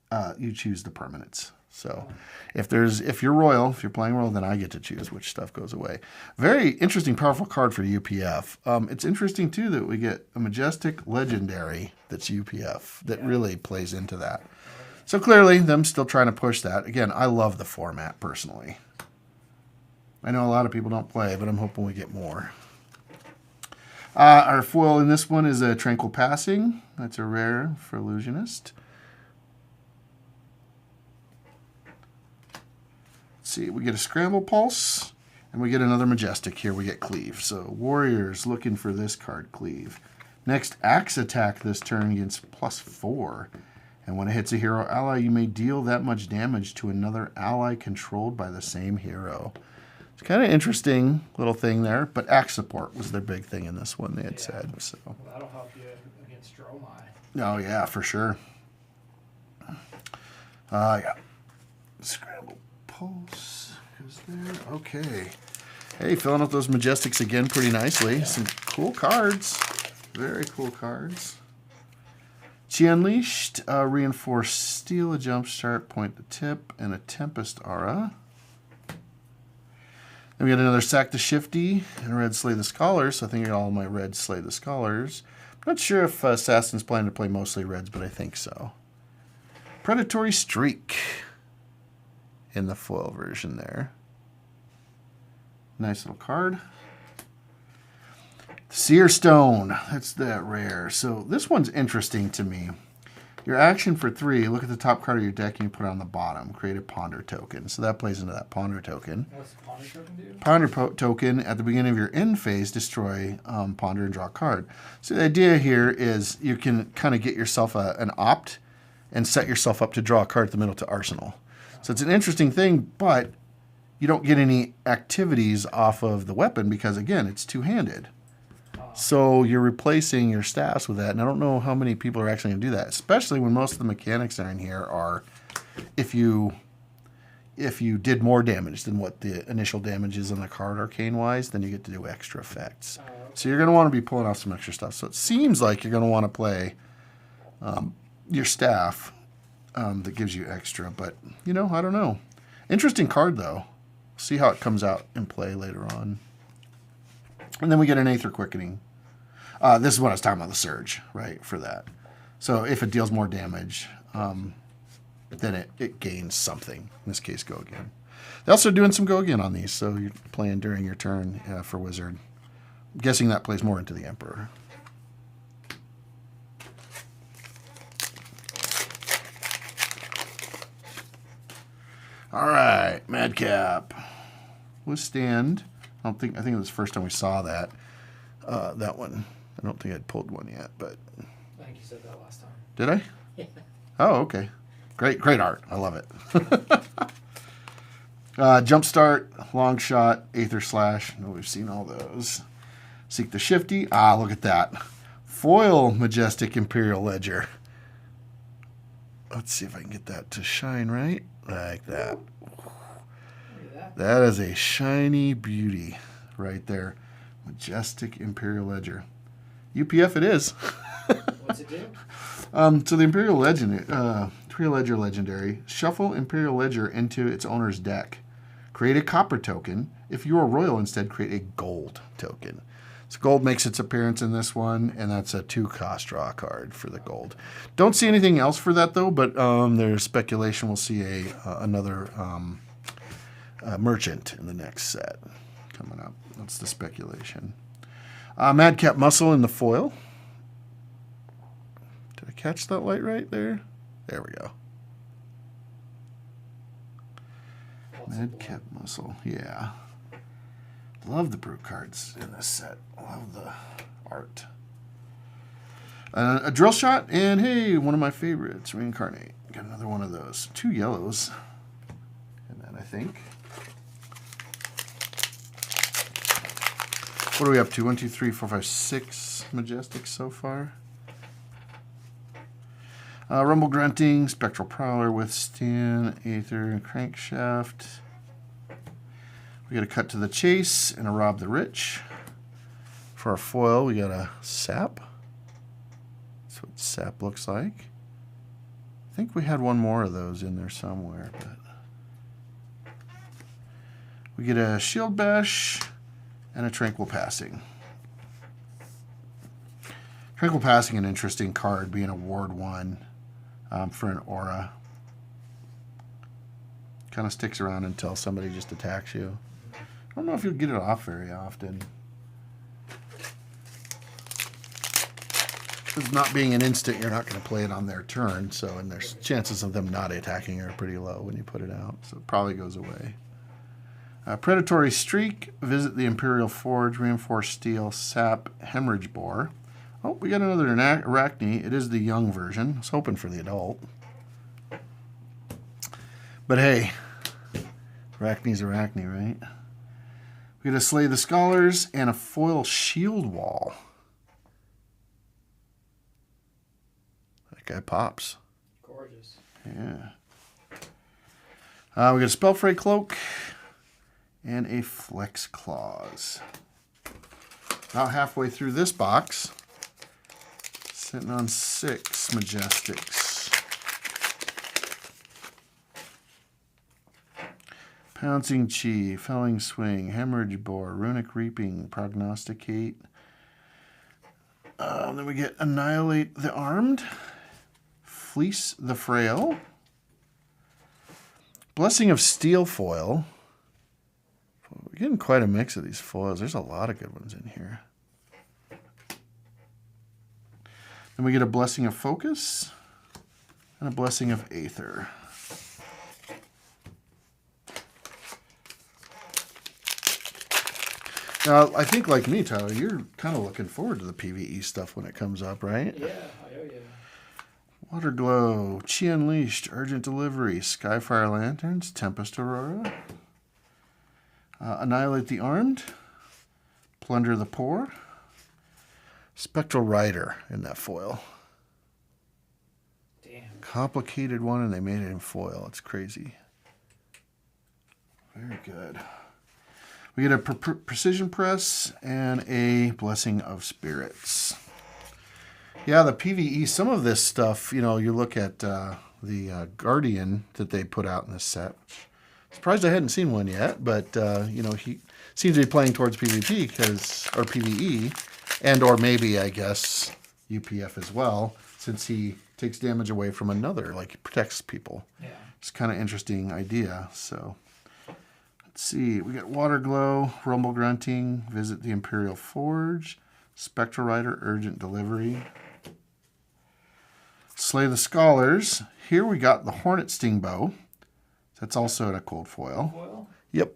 the permanents. So if you're royal, if you're playing royal, then I get to choose which stuff goes away. Very interesting, powerful card for UPF. It's interesting too that we get a majestic legendary that's UPF that really plays into that. So clearly, them still trying to push that. Again, I love the format personally. I know a lot of people don't play, but I'm hoping we get more. Our foil in this one is a Tranquil Passing. That's a rare for Illusionist. See, we get a Scramble Pulse, and we get another Majestic here. We get Cleave. So Warriors looking for this card, Cleave. Next, Axe Attack this turn against +4. And when it hits a hero ally, you may deal that much damage to another ally controlled by the same hero. It's kind of interesting little thing there, but Axe Support was their big thing in this one, they had said. So Well, that'll help you against Dromai. Oh, yeah, for sure. Yeah. Scramble Pulse goes there. Okay. Hey, filling out those Majestics again pretty nicely. Yeah. Some cool cards. Very cool cards. Chi Unleashed, Reinforced Steel, a Jumpstart, Point the Tip, and a Tempest Aura. Then we got another Sack the Shifty and Red Slay the Scholars. So I think I got all my Red Slay the Scholars. I'm not sure if Assassin's planning to play mostly Reds, but I think so. Predatory Streak in the foil version there. Nice little card. Seer Stone, that's that rare. So this one's interesting to me. Your action for 3, look at the top card of your deck and you put it on the bottom. Create a Ponder token. So that plays into that Ponder token. What's the Ponder token do? Ponder token, at the beginning of your end phase, destroy Ponder and draw a card. So the idea here is you can kind of get yourself an opt and set yourself up to draw a card at the middle to Arsenal. So it's an interesting thing, but you don't get any activities off of the weapon because, again, it's two-handed. So you're replacing your staffs with that, and I don't know how many people are actually going to do that, especially when most of the mechanics are in here are if you did more damage than what the initial damage is on the card arcane-wise, then you get to do extra effects. So you're going to want to be pulling off some extra stuff. So it seems like you're going to want to play your staff that gives you extra, but, I don't know. Interesting card, though. See how it comes out in play later on. And then we get an Aether Quickening. This is what I was talking about, the Surge, right, for that. So if it deals more damage, then it gains something. In this case, Go Again. They're also doing some Go Again on these, so you're playing during your turn for Wizard. I'm guessing that plays more into the Emperor. All right, Madcap. Withstand. I think it was the first time we saw that. That one. I don't think I'd pulled one yet, but. I think you said that last time. Did I? Yeah. Oh, okay. Great art. I love it. Jumpstart, Long Shot, Aether Slash. I know we've seen all those. Seek the Shifty. Look at that. Foil Majestic Imperial Ledger. Let's see if I can get that to shine right. Like that. That is a shiny beauty right there. Majestic Imperial Ledger. UPF it is. What's it do? So the Imperial Ledger Legendary. Shuffle Imperial Ledger into its owner's deck. Create a copper token. If you are royal, instead create a gold token. So gold makes its appearance in this one, and that's a 2-cost draw card for the gold. Don't see anything else for that, though, but there's speculation we'll see another merchant in the next set coming up. That's the speculation. Madcap Muscle in the foil. Did I catch that light right there? There we go. Madcap Muscle, yeah. Love the brute cards in this set. Love the art. A Drill Shot, and hey, one of my favorites, Reincarnate. Got another one of those. 2 yellows. And then I think. What are we up to? 1, 2, 3, 4, 5, 6 Majestics so far. Rumble Grunting, Spectral Prowler, Withstand, Aether, and Crankshaft. We got a Cut to the Chase and a Rob the Rich. For our foil, we got a Sap. That's what Sap looks like. I think we had one more of those in there somewhere, but we get a Shield Bash and a Tranquil Passing. Tranquil Passing, an interesting card, being a Ward 1 for an aura. Kind of sticks around until somebody just attacks you. I don't know if you'll get it off very often. Because not being an instant, you're not going to play it on their turn, so and there's chances of them not attacking are pretty low when you put it out, so it probably goes away. Predatory Streak, Visit the Imperial Forge, Reinforced Steel, Sap, Hemorrhage Bore. Oh, we got another Arachne. It is the young version. I was hoping for the adult. But hey, Arachne's Arachne, right? We got a Slay the Scholars and a foil Shield Wall. That guy pops. Gorgeous. Yeah. We got a Spellfray Cloak and a Flex Claws. About halfway through this box, sitting on 6 Majestics. Pouncing Chi, Felling Swing, Hemorrhage Bore, Runic Reaping, Prognosticate. Then we get Annihilate the Armed, Fleece the Frail, Blessing of Steel Foil. We're getting quite a mix of these foils. There's a lot of good ones in here. Then we get a Blessing of Focus and a Blessing of Aether. Now, I think like me, Tyler, you're kind of looking forward to the PvE stuff when it comes up, right? Yeah, oh yeah. Water Glow, Chi Unleashed, Urgent Delivery, Skyfire Lanterns, Tempest Aurora. Annihilate the Armed, Plunder the Poor, Spectral Rider in that foil. Damn. Complicated one, and they made it in foil. It's crazy. Very good. We get a Precision Press and a Blessing of Spirits. Yeah, the PvE, some of this stuff, you know, you look at the Guardian that they put out in this set. Surprised I hadn't seen one yet, but you know, he seems to be playing towards PvP or PvE, and or maybe I guess UPF as well, since he takes damage away from another, like he protects people. Yeah. It's kind of interesting idea. So let's see, we got Water Glow, Rumble Grunting, Visit the Imperial Forge, Spectral Rider, Urgent Delivery, Slay the Scholars. Here we got the Hornet Sting Bow. That's also in a cold foil. Foil? Yep.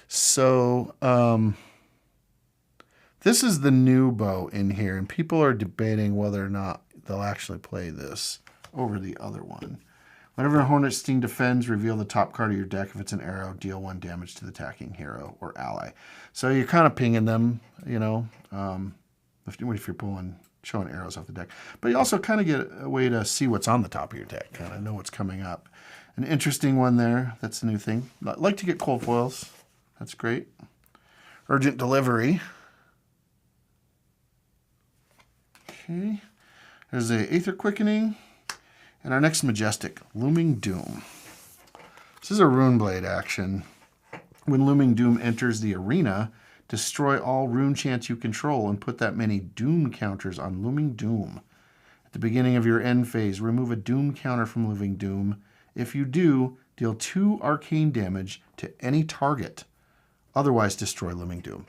So this is the new bow in here, and people are debating whether or not they'll actually play this over the other one. Whenever a Hornet Sting defends, reveal the top card of your deck. If it's an arrow, deal 1 damage to the attacking hero or ally. So you're kind of pinging them, you know, if you're showing arrows off the deck. But you also kind of get a way to see what's on the top of your deck, kind of know what's coming up. An interesting one there. That's the new thing. I like to get cold foils. That's great. Urgent Delivery. Okay. There's a Aether Quickening. And our next Majestic, Looming Doom. This is a Runeblade action. When Looming Doom enters the arena, destroy all rune chants you control and put that many Doom counters on Looming Doom. At the beginning of your end phase, remove a Doom counter from Looming Doom. If you do, deal 2 arcane damage to any target. Otherwise, destroy Looming Doom.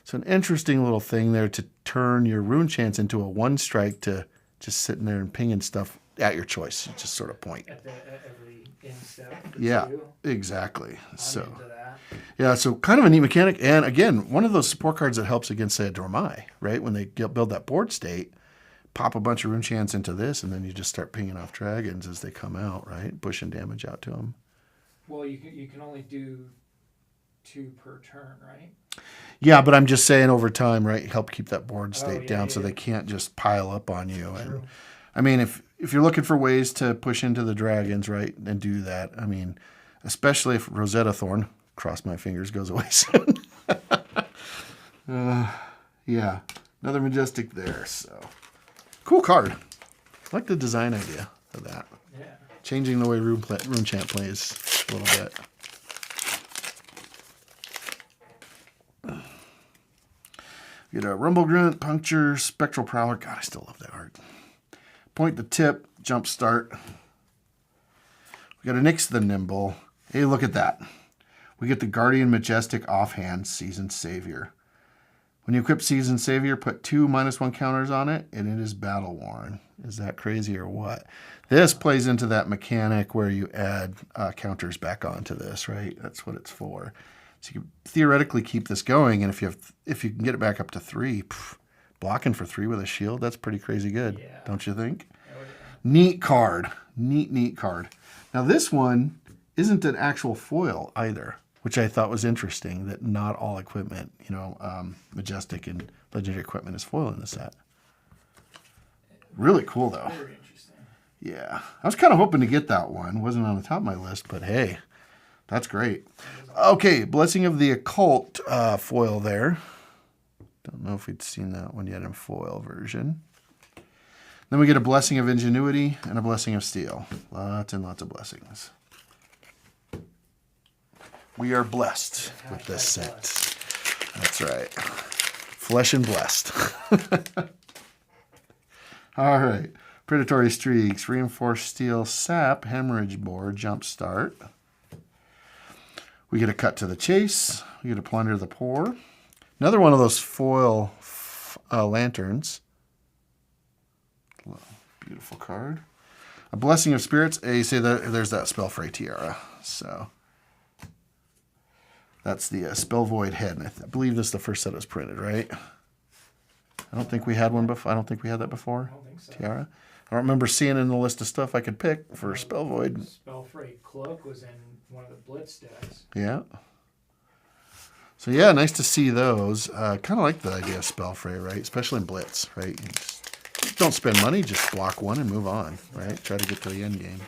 So an interesting little thing there to turn your rune chants into a 1-strike to just sitting there and pinging stuff at your choice. You just sort of point. At every end step. Yeah, two. exactly. I'm So into that. yeah, so kind of a neat mechanic. And again, one of those support cards that helps against, say, a Dormai, right? When they build that board state, pop a bunch of rune chants into this, and then you just start pinging off dragons as they come out, right? Pushing damage out to them. Well, you can only do 2 per turn, right? Yeah, but I'm just saying over time, right? Help keep that board state yeah, down yeah, so yeah. they can't just pile up on you. And True. I mean, if you're looking for ways to push into the dragons, right, and do that, I mean, especially if Rosetta Thorn, cross my fingers, goes away soon. Yeah, another Majestic there. So cool card. I like the design idea of that. Yeah. Changing the way Rune Champ plays a little bit. We get a Rumble Grunt, Puncture, Spectral Prowler. God, I still love that art. Point the Tip, Jump Start. We got a Nyx the Nimble. Hey, look at that. We get the Guardian Majestic offhand, Seasoned Savior. When you equip Seasoned Savior, put 2 -1 counters on it, and it is battle worn. Is that crazy or what? This plays into that mechanic where you add counters back onto this, right? That's what it's for. So you can theoretically keep this going, and if you can get it back up to 3, blocking for 3 with a shield, that's pretty crazy good, Yeah. don't you think? Oh, yeah. Neat card. Neat card. Now this one isn't an actual foil either, which I thought was interesting, that not all equipment, Majestic and Legendary equipment is foil in the set. Really cool, though. Very interesting. Yeah. I was kind of hoping to get that one. Wasn't on the top of my list, but hey, that's great. Okay, Blessing of the Occult foil there. Don't know if we'd seen that one yet in foil version. Then we get a Blessing of Ingenuity and a Blessing of Steel. Lots and lots of blessings. We are blessed with this set. That's right. Flesh and blessed. All right. Predatory Streaks, Reinforced Steel, Sap, Hemorrhage Board, Jump Start. We get a Cut to the Chase. We get a Plunder the Poor. Another one of those foil lanterns. Beautiful card. A Blessing of Spirits. You say that there's that Spellfray Tiara. So that's the Spell Void head. And I believe this is the first set it was printed, right? I don't think we had one before. I don't think we had that before. I don't think so. Tiara. I don't remember seeing in the list of stuff I could pick for Spell Void. Spellfray Cloak was in one of the Blitz decks. Yeah. So yeah, nice to see those. Kind of like the idea of Spellfray, right? Especially in Blitz, right? You just don't spend money, just block one and move on, right? Try to get to the end game.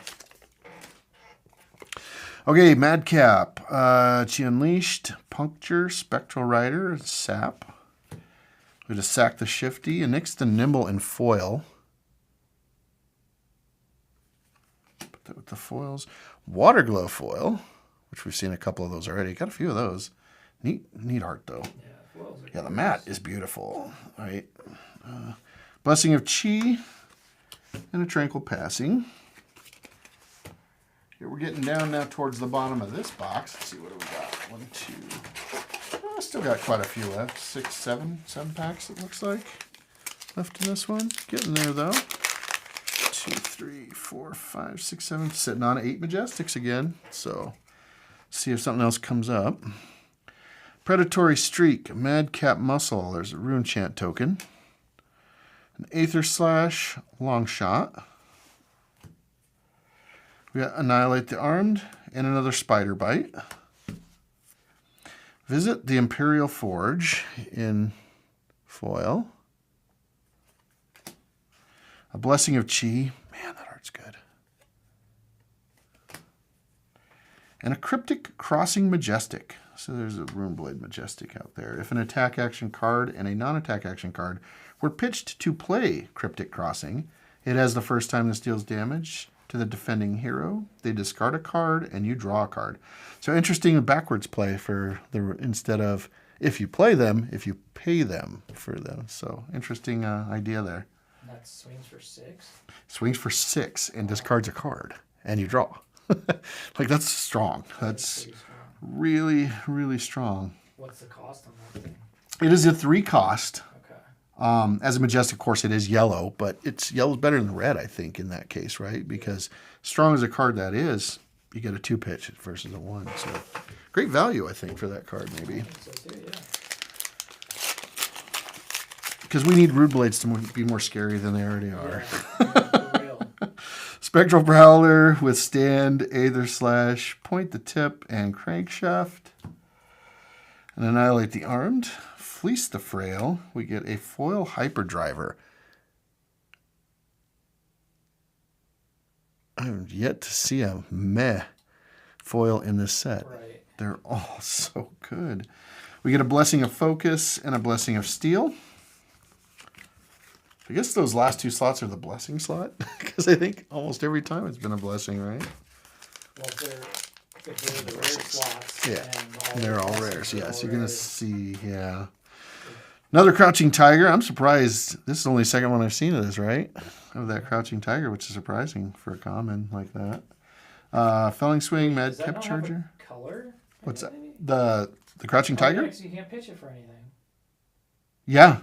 Okay, Madcap, Chi Unleashed, Puncture, Spectral Rider, Sap. We just Sack the Shifty, and Nyx the Nimble in foil. Put that with the foils. Waterglow foil, which we've seen a couple of those already. Got a few of those. Neat art though. Yeah, foils are Yeah, the nice. mat is beautiful. All right. Blessing of Chi and a Tranquil Passing. Here we're getting down now towards the bottom of this box. Let's see what do we got. 1, 2. Still got quite a few left. 6, 7 packs it looks like left in this one. Getting there though. 2, 3, 4, 5, 6, 7. Sitting on 8 Majestics again. So see if something else comes up. Predatory Streak, Madcap Muscle. There's a Rune Chant token. An Aether Slash, Long Shot. We got Annihilate the Armed and another Spider Bite. Visit the Imperial Forge in foil. A Blessing of Chi. Man, that art's good. And a Cryptic Crossing Majestic. So there's a Runeblade Majestic out there. If an attack action card and a non-attack action card were pitched to play Cryptic Crossing, it has the first time this deals damage to the defending hero. They discard a card and you draw a card. So interesting backwards play for the instead of if you play them, if you pay them for them. So interesting idea there. And that swings for 6. Swings for 6 and discards a card and you draw. Like that's strong. That's Pretty strong. really, really strong. What's the cost on that thing? It is a 3 cost. Okay. As a Majestic, of course, it is yellow, but yellow's better than red, I think, in that case, right? Because strong as a card that is, you get a 2 pitch versus a 1. So great value, I think, for that card, maybe. I think so too, yeah. Because we need Rude Blades to be more scary than they already are. Yeah, for real. Spectral Prowler, Withstand, Aether Slash, Point the Tip, and Crankshaft. And Annihilate the Armed. Fleece the Frail. We get a foil Hyperdriver. I've yet to see a meh foil in this set. Right. They're all so good. We get a Blessing of Focus and a Blessing of Steel. I guess those last two slots are the blessing slot, because I think almost every time it's been a blessing, right? Well, if they're the rare slots. Yeah, and they're all blessings rares. are Yes, all you're gonna rares. see. Yeah, another Crouching Tiger. I'm surprised. This is the only second one I've seen of this, right? Of that Crouching Tiger, which is surprising for a common like that. Felling Swing, Does that Madcap not have a Charger. color? What's that? Maybe? The Crouching Tiger. Yeah, 'cause you can't pitch it for anything. Yeah.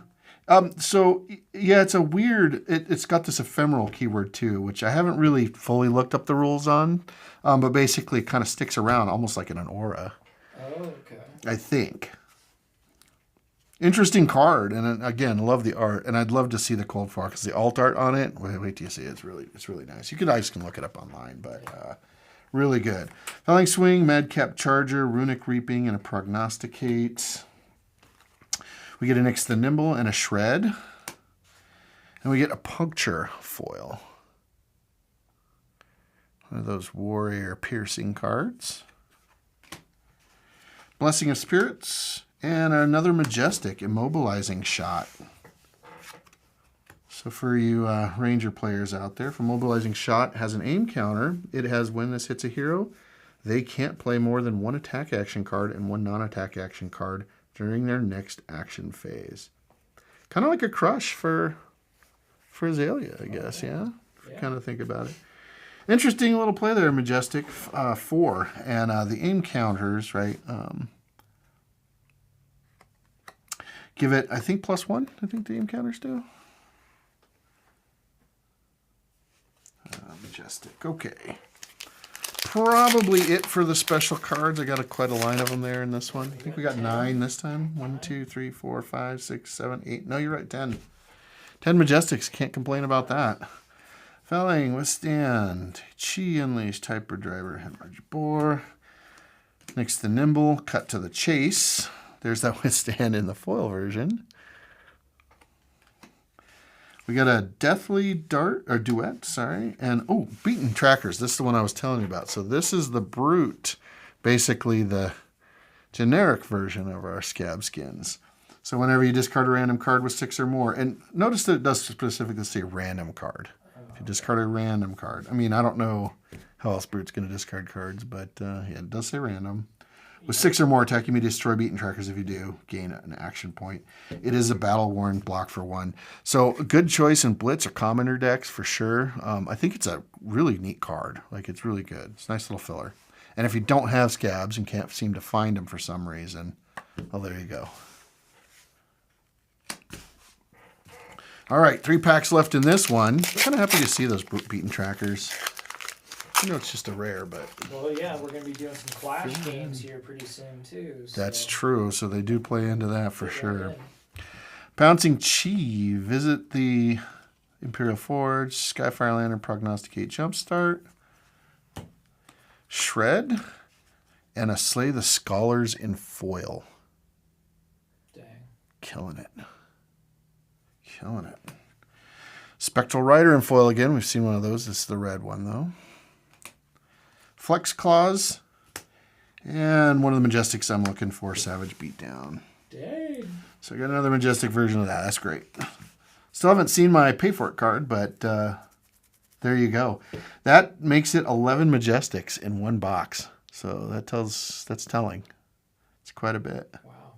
So yeah, it's a weird. It's got this ephemeral keyword too, which I haven't really fully looked up the rules on. But basically, it kind of sticks around almost like in an aura. Oh, okay. I think. Interesting card, and again, love the art, and I'd love to see the cold far because the alt art on it. Wait till you see it. It's really nice. You guys can look it up online, but really good. Felling Swing, Madcap Charger, Runic Reaping, and a Prognosticate. We get an Ix the Nimble and a Shred. And we get a Puncture foil. One of those Warrior Piercing cards. Blessing of Spirits. And another Majestic Immobilizing Shot. So for you Ranger players out there, for Immobilizing Shot has an aim counter. It has when this hits a hero, they can't play more than one attack action card and one non-attack action card during their next action phase. Kind of like a crush for Azalea, I guess, yeah? Kind of think about it. Interesting little play there, Majestic 4. And the aim counters, right, give it, I think, +1. I think the aim counters do. Majestic, okay. Probably it for the special cards. I got quite a line of them there in this one. I think we got 9 this time. 1, 2, 3, 4, 5, 6, 7, 8. No, you're right, 10. 10 Majestics. Can't complain about that. Felling, Withstand, Chi Unleashed, Hyperdriver, Hemorrhage Bore. Nix the Nimble, Cut to the Chase. There's that Withstand in the foil version. We got a Deathly Dart, or Duet, sorry. And, oh, Beaten Trackers. This is the one I was telling you about. So this is the Brute, basically the generic version of our Scab Skins. So whenever you discard a random card with 6 or more, and notice that it does specifically say random card. If you discard a random card. I mean, I don't know how else Brute's going to discard cards, but yeah, it does say random. With 6 or more attack, you may destroy Beaten Trackers. If you do, gain an action point. It is a battle-worn block for 1. So a good choice in Blitz or Commoner decks for sure. I think it's a really neat card. Like, it's really good. It's a nice little filler. And if you don't have Scabs and can't seem to find them for some reason, well, there you go. All right, 3 packs left in this one. Kind of happy to see those Beaten Trackers. I know it's just a rare, but... Well, yeah, we're going to be doing some Clash games here pretty soon, too. So That's true, so they do play into that for sure. Pouncing Chi, visit the Imperial Forge, Skyfire Lantern, Prognosticate Jumpstart, Shred, and a Slay the Scholars in foil. Dang. Killing it. Killing it. Spectral Rider in foil again. We've seen one of those. This is the red one, though. Flex Claws. And one of the Majestics I'm looking for, Savage Beatdown. Dang. So I got another Majestic version of that. That's great. Still haven't seen my pay for it card, but there you go. That makes it 11 Majestics in one box. So that's telling. It's quite a bit. Wow.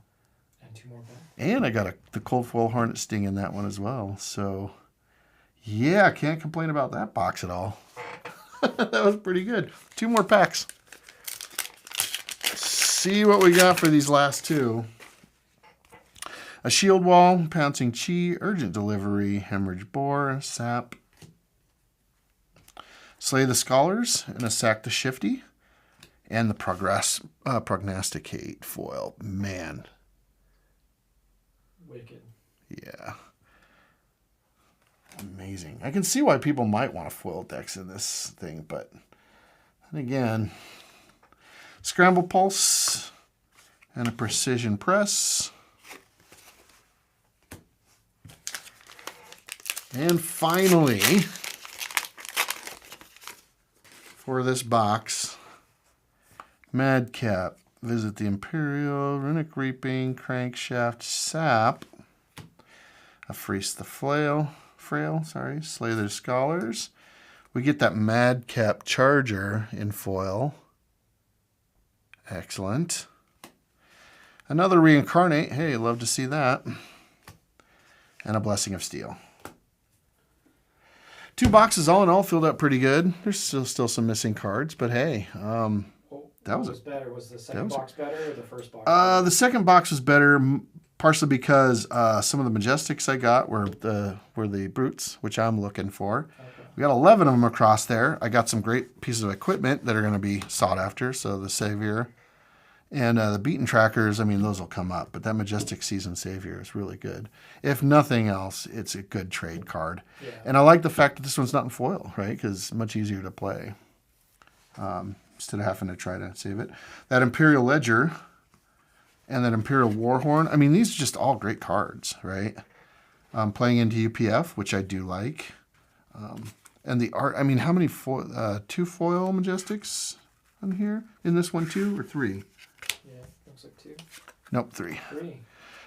And 2 more back. And I got the Cold Foil Hornet Sting in that one as well. So yeah, can't complain about that box at all. That was pretty good. 2 more packs. See what we got for these last 2. A Shield Wall, Pouncing Chi, Urgent Delivery, Hemorrhage Bore, Sap, Slay the Scholars, and a Sack the Shifty, and the Prognosticate foil. Man. Wicked. Yeah. Amazing. I can see why people might want to foil decks in this thing, but then again, Scramble Pulse and a precision press. And finally, for this box, Madcap, Visit the Imperial, Runic Reaping, Crankshaft, Sap, a Freeze the Frail, Slay Their Scholars. We get that Madcap Charger in foil. Excellent. Another Reincarnate. Hey, love to see that. And a Blessing of Steel. 2 boxes all in all filled up pretty good. There's still some missing cards, but hey, that was better. Was the second box better or the first box? The second box was better, partially because some of the Majestics I got were the Brutes, which I'm looking for. Okay. We got 11 of them across there. I got some great pieces of equipment that are going to be sought after. So the Savior and the Beaten Trackers, I mean, those will come up. But that Majestic Season Savior is really good. If nothing else, it's a good trade card. Yeah. And I like the fact that this one's not in foil, right? Because it's much easier to play instead of having to try to save it. That Imperial Ledger and that Imperial Warhorn, I mean, these are just all great cards, right? Playing into UPF, which I do like. And the art, I mean, how many 2 foil Majestics on here? In this one, 2 or 3? Yeah, looks like 2. Nope, 3. 3.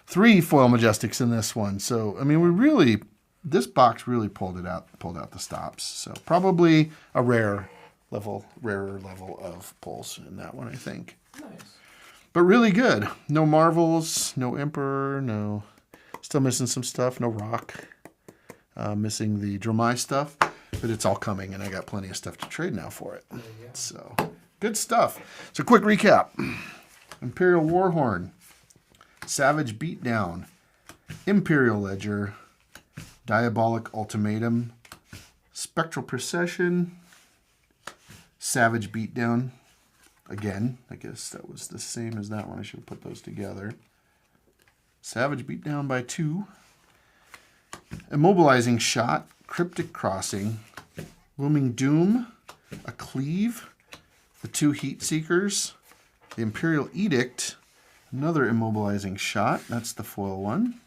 3 foil Majestics in this one. So, I mean, this box really pulled out the stops. So, probably a rarer level of pulls in that one, I think. Nice. But really good. No Marvels, no Emperor, no. Still missing some stuff. No Rock. Missing the Dromai stuff. But it's all coming, and I got plenty of stuff to trade now for it. So, good stuff. So, quick recap. Imperial Warhorn. Savage Beatdown. Imperial Ledger. Diabolic Ultimatum. Spectral Procession. Savage Beatdown. Again, I guess that was the same as that one. I should have put those together. Savage Beatdown by 2. Immobilizing Shot. Cryptic Crossing. Looming Doom. A Cleave. The 2 Heat Seekers. The Imperial Edict. Another Immobilizing Shot. That's the foil one.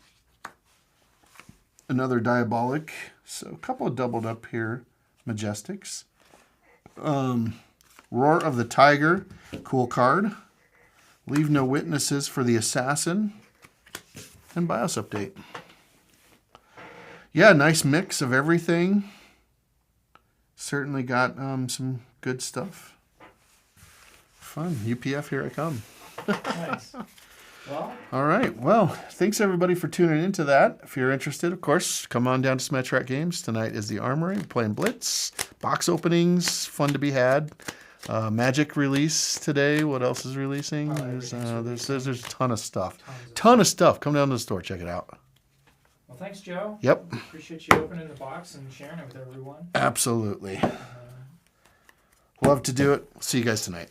Another Diabolic. So a couple of doubled up here. Majestics. Roar of the Tiger. Cool card. Leave No Witnesses for the Assassin. And BIOS update. Yeah, nice mix of everything. Certainly got some good stuff. Fun. UPF, here I come. Nice. Well, all right. Well, thanks everybody for tuning into that. If you're interested, of course, come on down to Smetch Games. Tonight is the Armory. We're playing Blitz. Box openings, fun to be had. Magic release today. What else is releasing? There's a ton of stuff. Ton of stuff. Come down to the store. Check it out. Well, thanks, Joe. Yep. Appreciate you opening the box and sharing it with everyone. Absolutely. Love to do it. See you guys tonight.